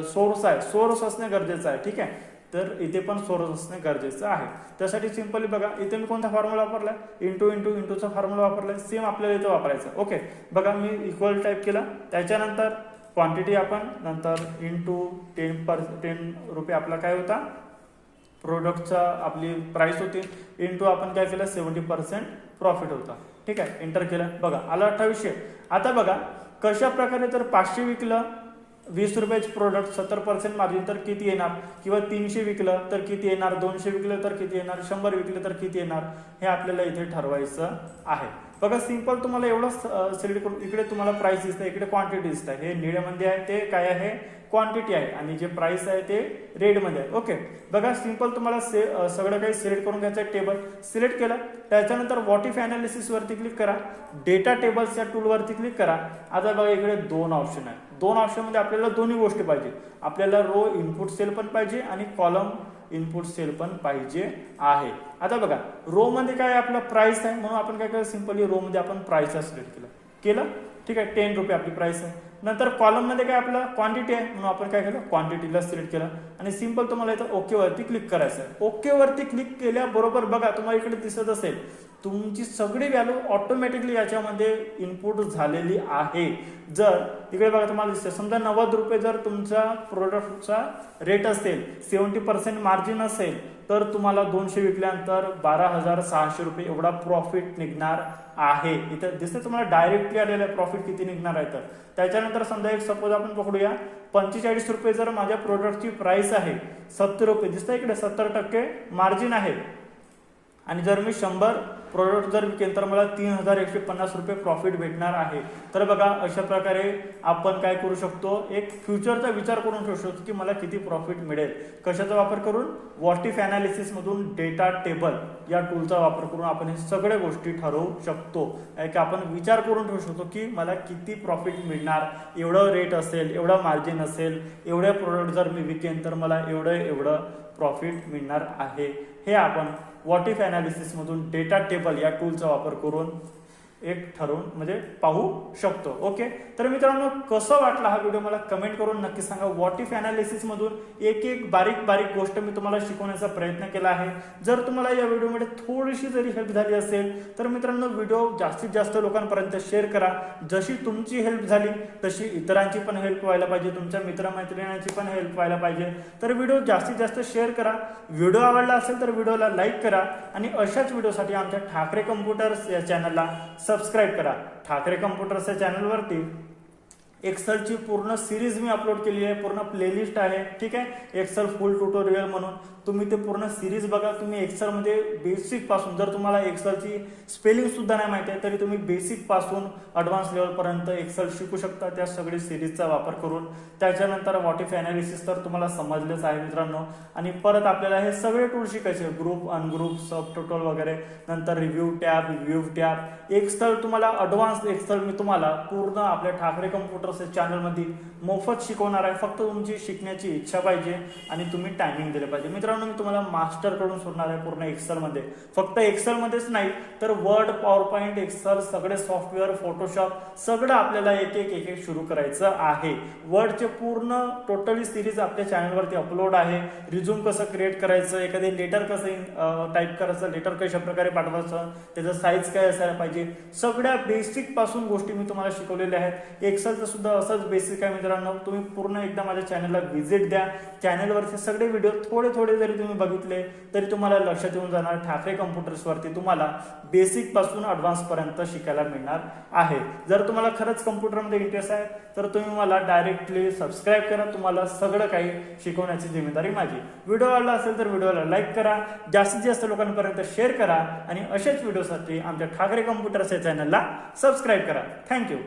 S1: सोर्स आहे, सोर्स असणं गरजेचं आहे, ठीक आहे, तर इथे पण सोर्स असणे गरजेचं आहे। त्यासाठी सिंपली बघा इथे मी कोणता फॉर्म्युला वापरलाय, इंटू इंटू इंटूचा फॉर्म्युला वापरलाय, सेम आपल्याला इथे वापरायचा। ओके, बघा मी इक्वल टाईप केला, त्याच्यानंतर क्वांटिटी आपण, नंतर इंटू 10 रुपये आपला काय होता प्रोडक्टचा आपली प्राइस होती, इंटू आपण काय केलं 70% प्रॉफिट होता, ठीक आहे, एंटर केलं, बघा आला 2800। आता बघा कशा प्रकारे, तर 500 विकलं 20 रुपयाचे प्रोडक्ट 70% मार्जिन तर किती येणार, किंवा 300 विकलं तर किती येणार, 200 विकलं तर किती येणार, 100 विकलं तर किती येणार, हे आपल्याला इथे ठरवायचं आहे। बघा सिंपल तुम्हाला एवढं सिलेक्ट करून, इकडे तुम्हाला प्राइस दिसतं, इकडे क्वांटिटी दिसत आहे, हे निळ्यामध्ये आहे ते काय आहे क्वांटिटी आहे, आणि जे प्राइस आहे ते रेडमध्ये आहे। ओके, बघा सिंपल तुम्हाला सगळं काही सिलेक्ट करून घ्यायचं आहे, टेबल सिलेक्ट केलं, त्याच्यानंतर व्हॉट इफ अनालिसिस वरती क्लिक करा, डेटा टेबल्स या टूल वरती क्लिक करा। आता बघा इकडे 2 ऑप्शन आहे, 2 ऑप्शन मध्ये आपल्याला दोन्ही गोष्टी पाहिजे, आपल्याला रो इनपुट सेल पण पाहिजे आणि कॉलम इनपुट सेल पण पाहिजे आहे। आता बघा रो मध्ये काय आपला प्राइस आहे, म्हणून आपण काय केलं सिंपली रो मध्ये आपण प्राइस सिलेक्ट केलं, ठीक आहे, 10 रुपये आपली प्राइस आहे। नंतर कॉलम मध्ये काय आपलं क्वांटिटी आहे, म्हणून आपण काय केलं क्वांटिटीला सिलेक्ट केलं, आणि सिंपल तुम्हाला इथं ओके वरती क्लिक करायचं आहे। ओके वरती क्लिक केल्याबरोबर बघा तुम्हाला इकडे दिसत असेल तुमची सगळी व्हॅल्यू ऑटोमॅटिकली याच्यामध्ये इनपुट झालेली आहे। जर इकडे बघा तुम्हाला दिसते, समजा 90 रुपये जर तुमचा प्रोडक्टचा रेट असेल, 70% मार्जिन असेल, तर तुम्हाला 200 विकल्यानंतर 12,600 रुपये एवढा प्रॉफिट निघणार आहे। इथं दिसते तुम्हाला डायरेक्टली आलेला प्रॉफिट किती निघणार आहे, तर त्याच्यानंतर समजा एक सपोज आपण पकडूया 45 रुपये जर माझ्या प्रोडक्टची प्राइस आहे, 70 रुपये दिसतं इकडे 70% मार्जिन आहे, आणि जर मी 100 प्रोडक्ट जर विकेल तर मला 3,150 रुपये प्रॉफिट भेटणार आहे। तर बघा अशा प्रकारे आपण काय करू शकतो, एक फ्युचरचा विचार करून ठेवू शकतो की मला किती प्रॉफिट मिळेल। कशाचा वापर करून, व्हॉट इफ अनालिसिस मधून डेटा टेबल या टूलचा वापर करून आपण हे सगळ्या गोष्टी ठरवू शकतो, की आपण विचार करून ठेवू शकतो की मला किती प्रॉफिट मिळणार, एवढं रेट असेल, एवढं मार्जिन असेल, एवढे प्रोडक्ट जर मी विकेन तर मला एवढं प्रॉफिट मिळणार आहे। हे आपण व्हॉट इफ अनालिसिस मधून डेटा टेबल या टूलचा वापर करून एक ठरवून म्हणजे पाहू शकतो। ओके, तर मित्रांनो कसं वाटला हा व्हिडिओ मला कमेंट करून नक्की सांगा। व्हॉट इफ अनालिसिस मधून एक बारीक गोष्ट मी तुम्हाला शिकवण्याचा प्रयत्न केला आहे। जर तुम्हाला या व्हिडिओमध्ये थोडीशी जरी हेल्प झाली असेल तर मित्रांनो व्हिडिओ जास्तीत जास्त लोकांपर्यंत शेअर करा। जशी तुमची हेल्प झाली तशी इतरांची पण हेल्प व्हायला पाहिजे, तुमच्या मित्रमैत्रिणींची पण हेल्प व्हायला पाहिजे। तर व्हिडिओ जास्तीत जास्त शेअर करा। व्हिडिओ आवडला असेल तर व्हिडिओला लाईक करा, आणि अशाच व्हिडिओसाठी आमच्या ठाकरे कम्प्युटर्स या चॅनलला सबस्क्राइब करा। ठाकरे कम्प्युटर्सच्या चॅनलवरती एक्सेलची पूर्ण सिरीज मी अपलोड केली आहे, पूर्ण प्लेलिस्ट आहे, ठीक आहे, एक्सेल फुल ट्युटोरियल म्हणून तुम्ही ते पूर्ण सिरीज बघा। तुम्ही एक्सेल मध्ये बेसिक पासून, जर तुम्हाला एक्सेलची स्पेलिंग सुद्धा नाही माहिती आहे तरी तुम्ही बेसिक पासून ॲडव्हान्स लेवल पर्यंत एक्सेल शिकू शकता त्या सगळी सिरीजचा वापर करून। त्याच्यानंतर व्हॉट इफ अनालिसिस तर तुम्हाला समजलेच आहे मित्रांनो, आणि परत आपल्याला हे सगळे टूल शिकायचे, ग्रुप, अनग्रुप, सब टोटल वगैरे, नंतर review tab, review tab, excel तुम्हाला ॲडव्हान्स एक्सेल मी तुम्हाला पूर्ण आपल्या ठाकरे कम्प्युटर्स चॅनलमध्ये मोफत शिकवणार आहे। फक्त तुमची शिकण्याची इच्छा पाहिजे आणि तुम्ही टायमिंग दिले पाहिजे। मित्रांनो मी तुम्हाला मास्टर कडून सोडणार आहे पूर्ण एक्सेल मध्ये, फक्त एक्सेल मध्येच नाही तर वर्ड, पॉवर पॉइंट, एक्सेल सगळे सॉफ्टवेअर, फोटोशॉप सगळं आपल्याला एक सुरू करायचं आहे। वर्डचे पूर्ण टोटली सिरीज आपल्या चॅनलवरती अपलोड आहे। रिझ्यूम कसं क्रिएट करायचं, एखादे लेटर कसं टाईप करायचं, लेटर कशा प्रकारे पाठवायचं, त्याचं साईज काय असायला पाहिजे, सगळ्या बेसिक पासून गोष्टी मी तुम्हाला शिकवलेल्या आहेत। एक्सेलचं सुद्धा असंच बेसिक आहे मित्रांनो. तुम्ही पूर्ण एकदा माझ्या चॅनलला व्हिजिट द्या. चॅनलवरचे सगळे व्हिडिओ थोडे थोडे जरी तुम्ही बघितले तरी तुम्हाला लक्षात येऊन जाणार. ठाकरे कम्प्युटर्सवरती तुम्हाला बेसिक पासून ॲडव्हान्स पर्यंत शिकायला मिळणार आहे. जर तुम्हाला खरंच कम्प्युटरमध्ये इंटरेस्ट आहे तर तुम्ही मला डायरेक्टली सबस्क्राईब करा. तुम्हाला सगळं काही शिकवण्याची जिम्मेदारी माझी. व्हिडिओ आवडला असेल तर व्हिडिओला लाईक करा, जास्तीत जास्त लोकांपर्यंत शेअर करा आणि अशाच व्हिडिओसाठी आमच्या ठाकरे कम्प्युटर्स या चॅनलला सबस्क्राईब करा. थँक्यू.